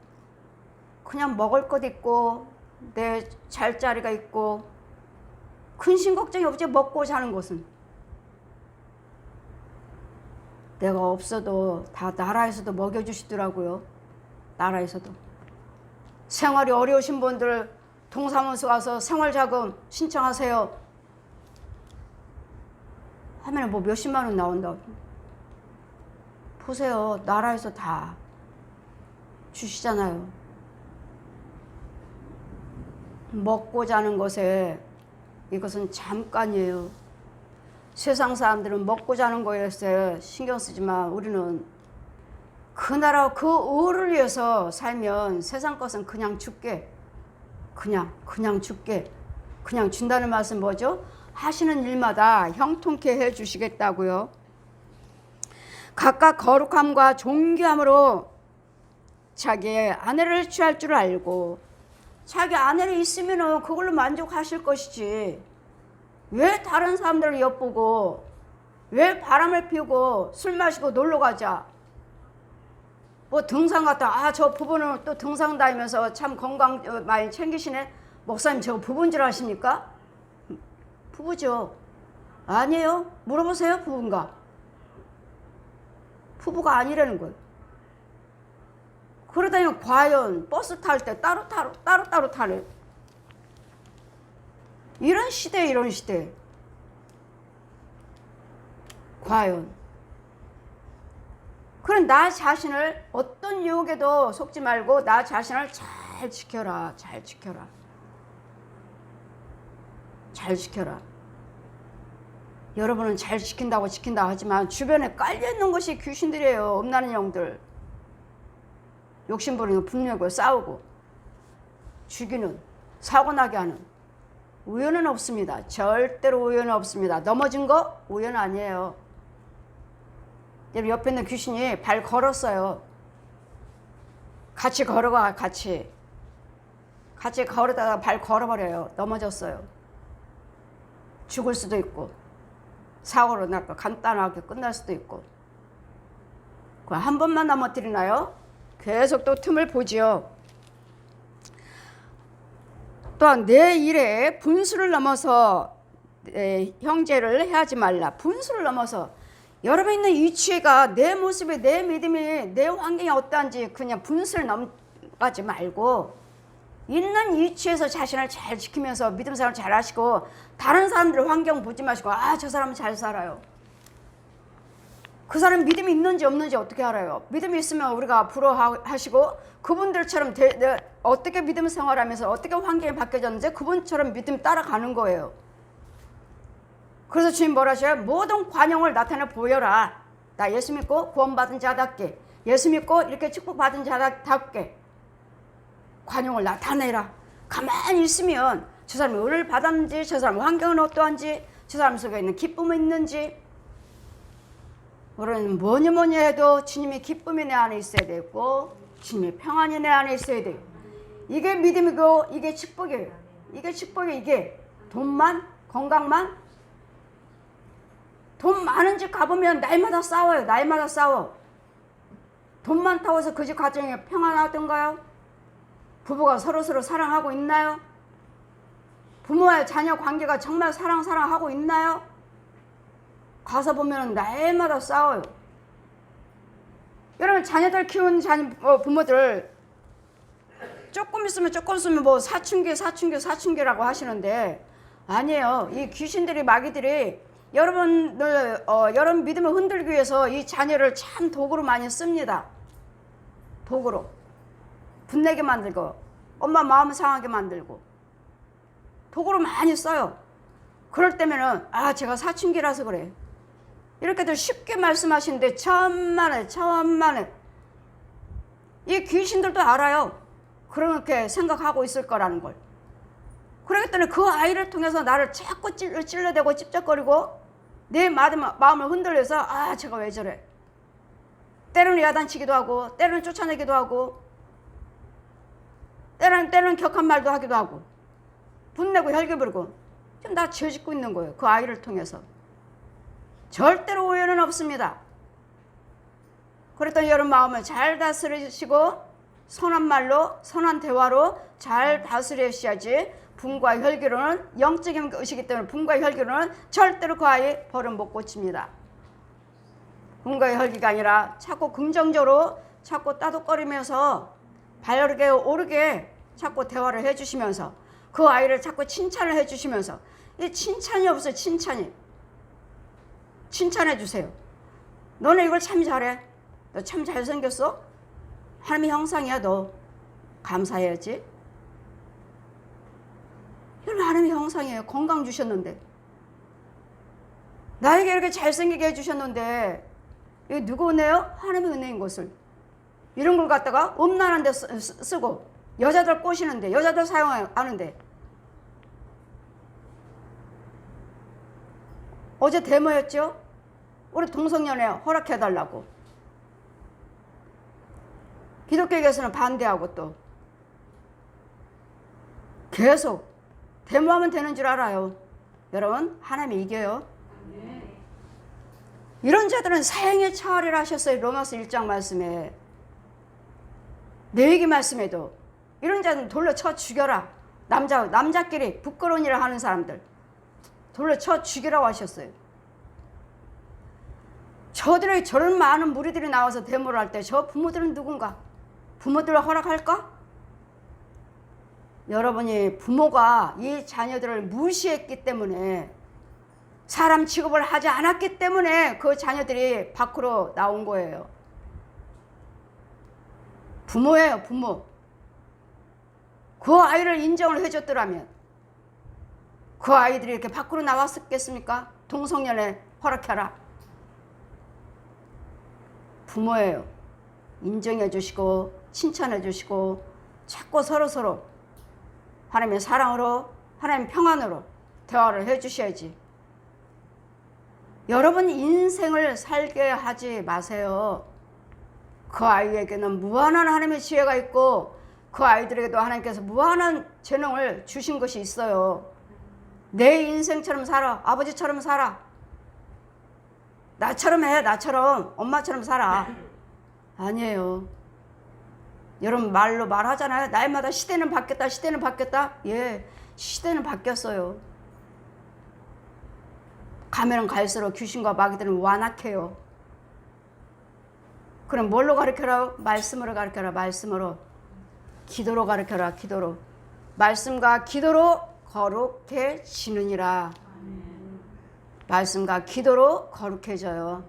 그냥 먹을 것 있고 내 잘 자리가 있고 근심 걱정이 없지. 먹고 자는 것은 내가 없어도 다 나라에서도 먹여주시더라고요. 나라에서도 생활이 어려우신 분들 동사무소 가서 생활자금 신청하세요 하면 뭐 몇십만 원 나온다. 보세요. 나라에서 다 주시잖아요. 먹고 자는 것에 이것은 잠깐이에요. 세상 사람들은 먹고 자는 거에 신경 쓰지만 우리는 그 나라 그 의를 위해서 살면 세상 것은 그냥 줄게. 그냥 줄게. 그냥 준다는 말씀 뭐죠? 하시는 일마다 형통케 해주시겠다고요. 각각 거룩함과 존귀함으로 자기의 아내를 취할 줄 알고 자기 아내를 있으면 그걸로 만족하실 것이지 왜 다른 사람들을 엿보고 왜 바람을 피우고 술 마시고 놀러 가자 뭐 등산 갔다 저 부부는 또 등산 다니면서 참 건강 많이 챙기시네. 목사님 저 부부인 줄 아십니까? 부부죠. 아니에요. 물어보세요. 부부인가? 부부가 아니라는 거예요. 그러다니 과연 버스 탈 때 따로 타래. 이런 시대, 이런 시대. 과연. 그럼 나 자신을 어떤 유혹에도 속지 말고 나 자신을 잘 지켜라. 잘 지켜라. 잘 지켜라. 여러분은 잘 지킨다고 하지만 주변에 깔려있는 것이 귀신들이에요. 음란한 영들. 욕심부리고 분내고 싸우고 죽이는, 사고나게 하는. 우연은 없습니다. 절대로 우연은 없습니다. 넘어진 거 우연 아니에요. 옆에 있는 귀신이 발 걸었어요. 같이 걸어가. 같이 걸어다가 발 걸어버려요. 넘어졌어요. 죽을 수도 있고 사고로 날까 간단하게 끝날 수도 있고. 한 번만 넘어뜨리나요? 계속 또 틈을 보지요. 또한 내 일에 분수를 넘어서 형제를 해하지 말라. 분수를 넘어서 여러분 있는 위치가 내 모습이, 내 믿음이, 내 환경이 어떠한지 그냥 분수를 넘어가지 말고 있는 위치에서 자신을 잘 지키면서 믿음 생활을 잘 하시고 다른 사람들 환경 보지 마시고 저 사람은 잘 살아요. 그 사람 믿음이 있는지 없는지 어떻게 알아요? 믿음이 있으면 우리가 부러워하시고 그분들처럼 어떻게 믿음 생활하면서 어떻게 환경이 바뀌어졌는지 그분처럼 믿음 따라가는 거예요. 그래서 주님 뭐라 하셔요? 모든 관용을 나타내 보여라. 나 예수 믿고 구원받은 자답게, 예수 믿고 이렇게 축복받은 자답게 관용을 나타내라. 가만히 있으면 저 사람이 은혜를 받았는지, 저 사람 환경은 어떠한지, 저 사람 속에 있는 기쁨이 있는지. 우리는 뭐니 해도 주님의 기쁨이 내 안에 있어야 되고 주님의 평안이 내 안에 있어야 돼요. 이게 믿음이고 이게 축복이에요. 이게 축복이에요. 이게 돈만, 건강만. 돈 많은 집 가보면 날마다 싸워요. 날마다 싸워. 돈 많다고 해서 그 집 가정이 평안하던가요? 부부가 서로 사랑하고 있나요? 부모와 자녀 관계가 정말 사랑하고 있나요? 가서 보면 날마다 싸워요. 여러분 자녀들 키우는 부모들 조금 있으면 뭐 사춘기라고 하시는데 아니에요. 이 귀신들이 마귀들이 여러분 믿음을 흔들기 위해서 이 자녀를 참 도구로 많이 씁니다. 도구로 분내게 만들고 엄마 마음 상하게 만들고 도구로 많이 써요. 그럴 때면은 제가 사춘기라서 그래. 이렇게들 쉽게 말씀하시는데 천만에 이 귀신들도 알아요. 그렇게 생각하고 있을 거라는 걸. 그렇기 때문에 그 아이를 통해서 나를 자꾸 찔러대고 찝쩍거리고 내 마음을 흔들려서 제가 왜 저래. 때로는 야단치기도 하고 때로는 쫓아내기도 하고 때로는 격한 말도 하기도 하고 분내고 혈기 부리고 지금 나 죄 짓고 있는 거예요. 그 아이를 통해서. 절대로 오해는 없습니다. 그랬더니 여러분 마음을 잘 다스리시고 선한 말로 선한 대화로 잘 다스리셔야지. 분과 혈기로는 영적인 것이기 때문에 분과 혈기로는 절대로 그 아이 버릇 못 고칩니다. 분과 혈기가 아니라 자꾸 긍정적으로 자꾸 따독거리면서 바르게 오르게 자꾸 대화를 해주시면서 그 아이를 자꾸 칭찬을 해주시면서 이 칭찬이 없어요. 칭찬해 주세요. 너네 이걸 참 잘해. 너 참 잘생겼어. 하나님의 형상이야. 너 감사해야지. 이건 하나님의 형상이에요. 건강 주셨는데 나에게 이렇게 잘생기게 해주셨는데 이게 누구 은혜요? 하나님의 은혜인 것을 이런 걸 갖다가 음란한 데 쓰고 여자들 꼬시는데 여자들 사용하는데 어제 데모였죠? 우리 동성연애 허락해달라고 기독교계에서는 반대하고 또 계속 데모하면 되는 줄 알아요. 여러분 하나님이 이겨요. 이런 자들은 사형에 처하리라 하셨어요. 로마서 1장 말씀에. 레위기 말씀에도 이런 자들은 돌로 쳐 죽여라. 남자끼리 부끄러운 일을 하는 사람들 돌로 쳐 죽이라고 하셨어요. 저들의 저런 많은 무리들이 나와서 데모를 할 때 저 부모들은 누군가? 부모들을 허락할까? 여러분이 부모가 이 자녀들을 무시했기 때문에, 사람 취급을 하지 않았기 때문에 그 자녀들이 밖으로 나온 거예요. 부모예요, 부모. 그 아이를 인정을 해줬더라면 그 아이들이 이렇게 밖으로 나왔었겠습니까? 동성연애 허락해라. 부모예요. 인정해 주시고 칭찬해 주시고 자꾸 서로 하나님의 사랑으로, 하나님의 평안으로 대화를 해 주셔야지. 여러분 인생을 살게 하지 마세요. 그 아이에게는 무한한 하나님의 지혜가 있고 그 아이들에게도 하나님께서 무한한 재능을 주신 것이 있어요. 내 인생처럼 살아. 아버지처럼 살아. 나처럼 해. 나처럼. 엄마처럼 살아. 아니에요. 여러분 말로 말하잖아요. 날마다 시대는 바뀌었다. 시대는 바뀌었다. 예, 시대는 바뀌었어요. 가면 갈수록 귀신과 마귀들은 완악해요. 그럼 뭘로 가르쳐라? 말씀으로 가르쳐라. 말씀으로. 기도로 가르쳐라. 기도로. 말씀과 기도로 거룩해지느니라. 말씀과 기도로 거룩해져요.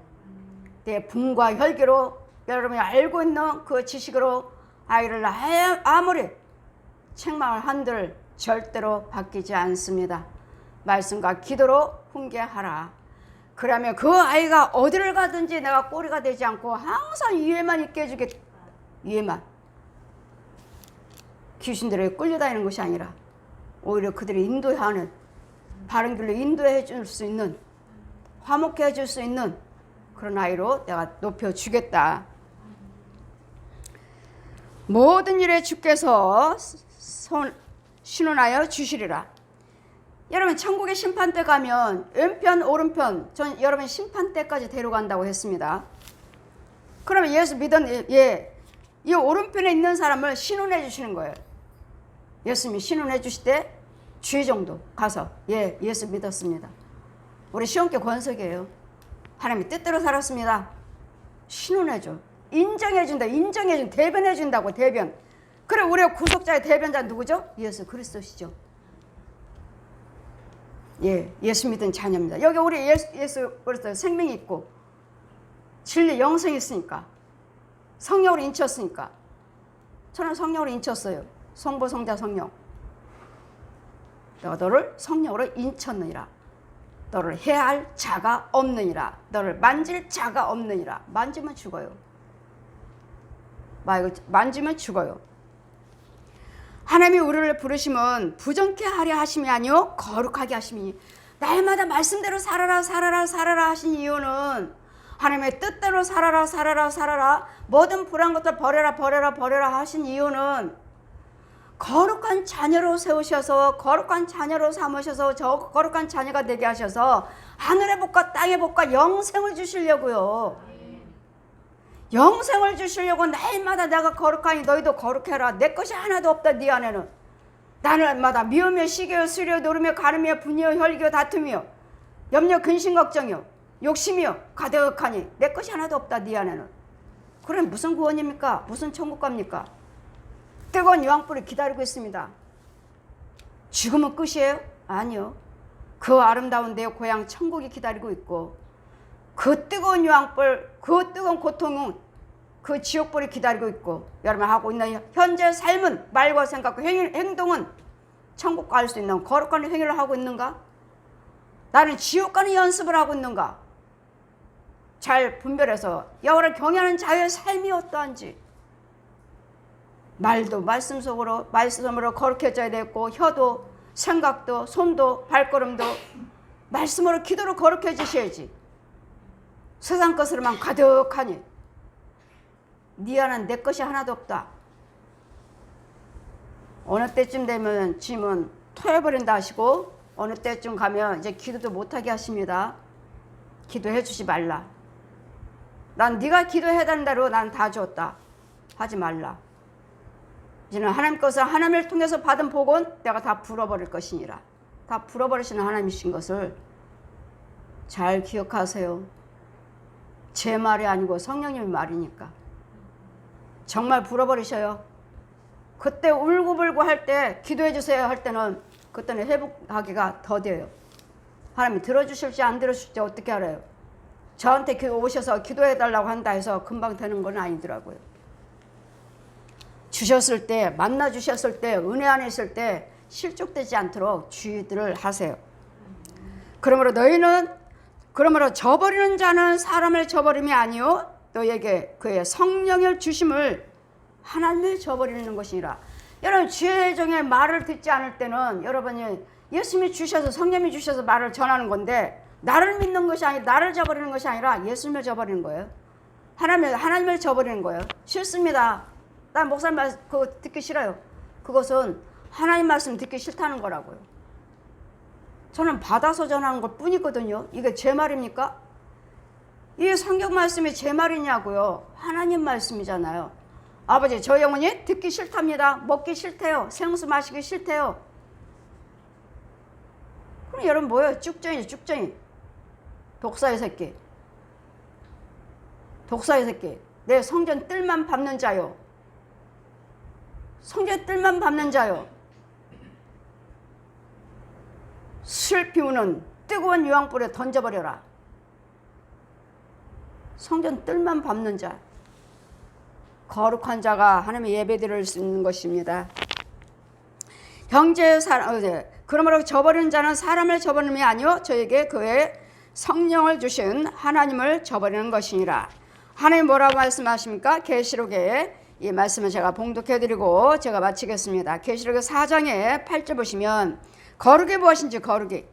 내 분과 혈기로, 여러분이 알고 있는 그 지식으로 아이를 아무리 책망을 한들 절대로 바뀌지 않습니다. 말씀과 기도로 훈계하라. 그러면 그 아이가 어디를 가든지 내가 꼬리가 되지 않고 항상 위에만 있게 해주겠다. 위에만. 귀신들에게 끌려다니는 것이 아니라 오히려 그들이 인도하는, 바른 길로 인도해 줄 수 있는, 화목해 해줄 수 있는 그런 아이로 내가 높여주겠다. 모든 일에 주께서 신원하여 주시리라. 여러분 천국의 심판대 가면 왼편 오른편, 전 여러분 심판대까지 데려간다고 했습니다. 그러면 예수 믿은, 이 오른편에 있는 사람을 신원해 주시는 거예요. 예수님이 신원해 주실 때 주의 정도 가서 예수 믿었습니다. 우리 시온교회 권석이에요. 하나님의 뜻대로 살았습니다. 신원해줘. 인정해준다. 인정해준, 대변해준다고. 대변. 그래, 우리의 구속자의 대변자 누구죠? 예수 그리스도시죠. 예수 믿은 자녀입니다. 여기 우리 예수 그리스도 생명이 있고 진리 영생이 있으니까, 성령으로 인쳤으니까. 저는 성령으로 인쳤어요. 성부 성자 성령. 내가 너를 성령으로 인쳤느니라. 너를 해할 자가 없느니라. 너를 만질 자가 없느니라. 만지면 죽어요. 만지면 죽어요. 하나님이 우리를 부르심은 부정케 하려 하심이 아니요 거룩하게 하심이니, 날마다 말씀대로 살아라 살아라 살아라 하신 이유는 하나님의 뜻대로 살아라 모든 불한 것들 버려라 하신 이유는 거룩한 자녀로 세우셔서, 거룩한 자녀로 삼으셔서 저 거룩한 자녀가 되게 하셔서 하늘의 복과 땅의 복과 영생을 주시려고요. 영생을 주시려고 날마다 내가 거룩하니 너희도 거룩해라. 내 것이 하나도 없다. 네 안에는 날마다 미우며 시기여 수려 노르며 가르며 분이여 혈기여 다툼이여 염려 근심 걱정이여 욕심이여 가득하니 내 것이 하나도 없다. 네 안에는. 그럼 무슨 구원입니까? 무슨 천국 갑니까? 뜨거운 유황불이 기다리고 있습니다. 죽으면 끝이에요? 아니요. 그 아름다운 내 고향 천국이 기다리고 있고, 그 뜨거운 유황불, 그 뜨거운 고통은 그 지옥불이 기다리고 있고, 여러분 하고 있는 현재 삶은, 말과 생각과 행동은 천국 갈 수 있는 거룩한 행위를 하고 있는가? 나는 지옥 가는 연습을 하고 있는가? 잘 분별해서 여호와를 경외하는 자의 삶이 어떠한지, 말도 말씀으로 거룩해져야 되고, 혀도 생각도 손도 발걸음도 말씀으로 기도로 거룩해지셔야지. 세상 것으로만 가득하니 네 안은 내 것이 하나도 없다. 어느 때쯤 되면 짐은 토해버린다 하시고, 어느 때쯤 가면 이제 기도도 못하게 하십니다. 기도해 주지 말라. 난 네가 기도해달라는 대로 난 다 줬다. 하지 말라. 이제는 하나님 것을, 하나님을 통해서 받은 복은 내가 다 불어버릴 것이니라. 다 불어버리시는 하나님이신 것을 잘 기억하세요. 제 말이 아니고 성령님의 말이니까. 정말 불어버리셔요. 그때 울고불고 할 때 기도해 주세요 할 때는 그때는 회복하기가 더뎌요. 하나님이 들어주실지 안 들어주실지 어떻게 알아요? 저한테 오셔서 기도해 달라고 한다 해서 금방 되는 건 아니더라고요. 주셨을 때, 만나 주셨을 때, 은혜 안에 있을 때 실족되지 않도록 주의들을 하세요. 그러므로 너희는 그러므로 저버리는 자는 사람을 저버림이 아니요 너에게 그의 성령을 주심을 하나님을 저버리는 것이니라. 여러분 주의 종의 말을 듣지 않을 때는 여러분이 예수님이 주셔서 성령이 주셔서 말을 전하는 건데 나를 믿는 것이 아니라 나를 저버리는 것이 아니라 예수님을 저버리는 거예요. 하나님을 저버리는 거예요. 싫습니다. 난 목사님 말 그거 듣기 싫어요. 그것은 하나님 말씀 듣기 싫다는 거라고요. 저는 받아서 전하는 것 뿐이거든요. 이게 제 말입니까? 이 성경 말씀이 제 말이냐고요. 하나님 말씀이잖아요. 아버지 저 영혼이 듣기 싫답니다. 먹기 싫대요. 생수 마시기 싫대요. 그럼 여러분 뭐예요? 쭉정이 쭉정이. 독사의 새끼. 독사의 새끼. 내 성전 뜰만 밟는 자요. 성전 뜰만 밟는 자요. 술 피우는 뜨거운 유황불에 던져버려라. 성전 뜰만 밟는 자. 거룩한 자가 하나님의 예배드릴 수 있는 것입니다. 그러므로 저버리는 자는 사람을 저버림이 아니요 저에게 그의 성령을 주신 하나님을 저버리는 것이니라. 하나님 뭐라고 말씀하십니까? 계시록에 이 말씀을 제가 봉독해드리고 제가 마치겠습니다. 계시록 4장에 8절 보시면 거룩이 무엇인지 거룩이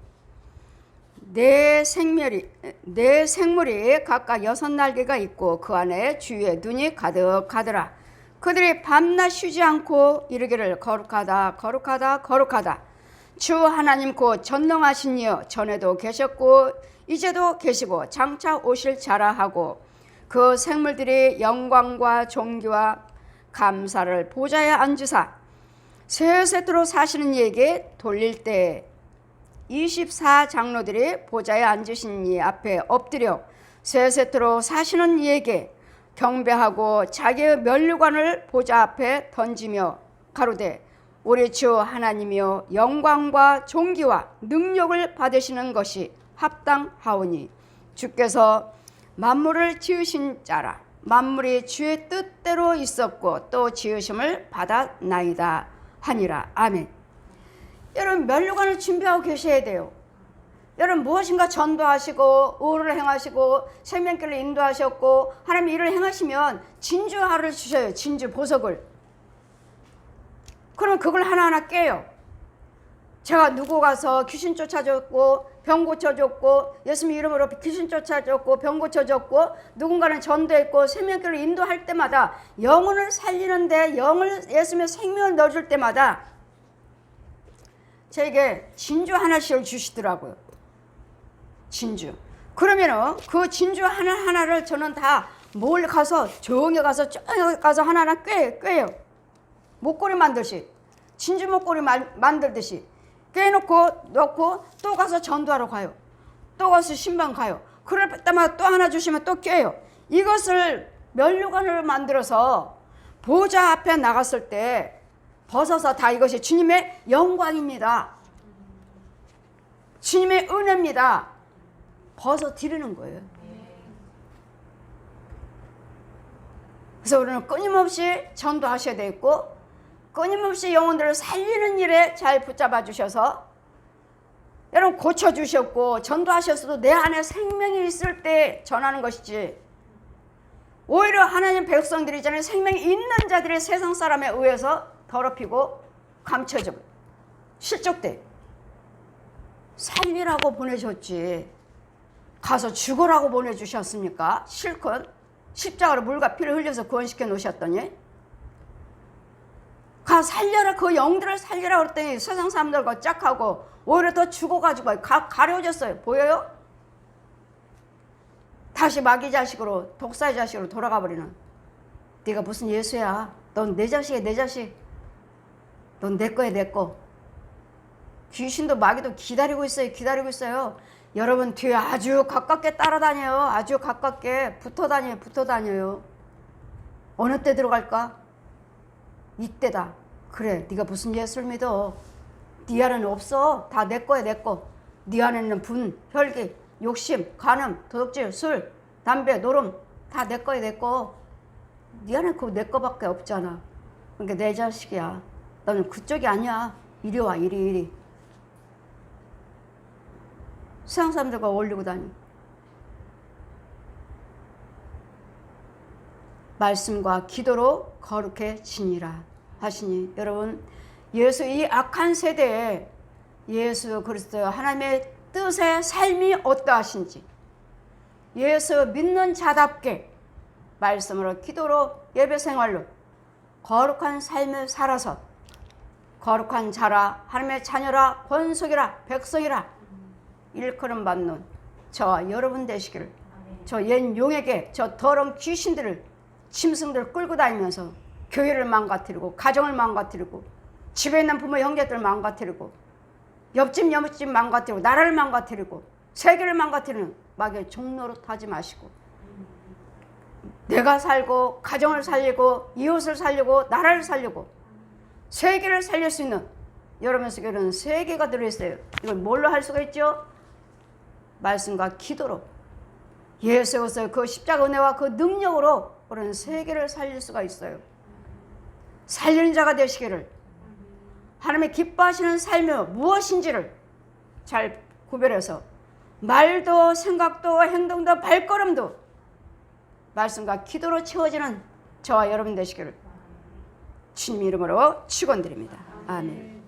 내 생물이 각각 6날개가 있고 그 안에 주위에 눈이 가득하더라. 그들이 밤낮 쉬지 않고 이르기를 거룩하다 거룩하다 거룩하다 주 하나님 곧 전능하신 이여 전에도 계셨고 이제도 계시고 장차 오실 자라 하고 그 생물들이 영광과 존귀와 감사를 보좌에 앉으사 세세토록 사시는 이에게 돌릴 때 24장로들이 보좌에 앉으신 이 앞에 엎드려 세세토록 사시는 이에게 경배하고 자기의 면류관을 보좌 앞에 던지며 가로되 우리 주 하나님이여 영광과 존귀와 능력을 받으시는 것이 합당하오니 주께서 만물을 지으신 자라. 만물이 주의 뜻대로 있었고 또 지으심을 받았나이다 하니라. 아멘. 여러분 면류관을 준비하고 계셔야 돼요. 여러분 무엇인가 전도하시고 의를 행하시고 생명길을 인도하셨고 하나님 일을 행하시면 진주하를 주셔요. 진주 보석을. 그럼 그걸 하나하나 깨요. 제가 누구 가서 귀신 쫓아줬고 병 고쳐줬고 예수님 이름으로 귀신 쫓아줬고 병 고쳐줬고 누군가는 전도했고 생명길을 인도할 때마다 영혼을 살리는데 영을 예수님의 생명을 넣어줄 때마다 저에게 진주 하나씩을 주시더라고요. 진주. 그러면은 그 진주 하나하나를 저는 다 몰래 가서 조용히 가서 하나하나 꿰요. 목걸이 만들듯이 진주 목걸이 만들듯이 꿰놓고 넣고 또 가서 전도하러 가요. 또 가서 신방 가요. 그럴 때마다 또 하나 주시면 또 껴요. 이것을 면류관을 만들어서 보좌 앞에 나갔을 때 벗어서 다 이것이 주님의 영광입니다. 주님의 은혜입니다. 벗어 드리는 거예요. 그래서 우리는 끊임없이 전도하셔야 되겠고 끊임없이 영혼들을 살리는 일에 잘 붙잡아 주셔서 여러분 고쳐주셨고 전도하셨어도 내 안에 생명이 있을 때 전하는 것이지 오히려 하나님 백성들이 전에 생명이 있는 자들이 세상 사람에 의해서 더럽히고 감춰지고 실족돼. 살리라고 보내셨지 가서 죽으라고 보내주셨습니까? 실컷 십자가로 물과 피를 흘려서 구원시켜 놓으셨더니 가 살려라 그 영들을 살리라 그랬더니 세상 사람들과 짝하고 오히려 더 죽어가지고 가려졌어요. 보여요? 다시 마귀 자식으로 독사의 자식으로 돌아가 버리는. 네가 무슨 예수야? 넌 내 자식이야 내 자식. 넌 내 거야 내 거. 귀신도 마귀도 기다리고 있어요. 기다리고 있어요. 여러분 뒤에 아주 가깝게 따라다녀요. 아주 가깝게 붙어다녀요. 어느 때 들어갈까? 이때다. 그래, 네가 무슨 예수를 믿어? 네 안에는 없어. 다 내 거야, 내 거. 네 안에는 분, 혈기, 욕심, 간음, 도둑질, 술, 담배, 노름 다 내 거야, 내 거. 네 안에 그거 내 거밖에 없잖아. 그러니까 내 자식이야. 너는 그쪽이 아니야. 이리 와, 이리. 세상 사람들과 어울리고 다니. 말씀과 기도로 거룩해지니라 하시니, 여러분, 예수 이 악한 세대에 예수 그리스도 하나님의 뜻의 삶이 어떠하신지, 예수 믿는 자답게 말씀으로 기도로 예배 생활로 거룩한 삶을 살아서 거룩한 자라, 하나님의 자녀라, 권속이라, 백성이라 일컬음 받는 저와 여러분 되시기를, 저 옛 용에게 저 더러운 귀신들을, 짐승들을 끌고 다니면서 교회를 망가뜨리고 가정을 망가뜨리고 집에 있는 부모 형제들을 망가뜨리고 옆집 망가뜨리고 나라를 망가뜨리고 세계를 망가뜨리는 마귀의 종로로 타지 마시고, 내가 살고 가정을 살리고 이웃을 살리고 나라를 살리고 세계를 살릴 수 있는, 여러분 속에는 세계가 들어있어요. 이걸 뭘로 할 수가 있죠? 말씀과 기도로, 예수의 그 십자가 은혜와 그 능력으로 우리는 세계를 살릴 수가 있어요. 살리는 자가 되시기를, 하나님의 기뻐하시는 삶이 무엇인지를 잘 구별해서 말도 생각도 행동도 발걸음도 말씀과 기도로 채워지는 저와 여러분 되시기를 주님 이름으로 축원드립니다. 아멘.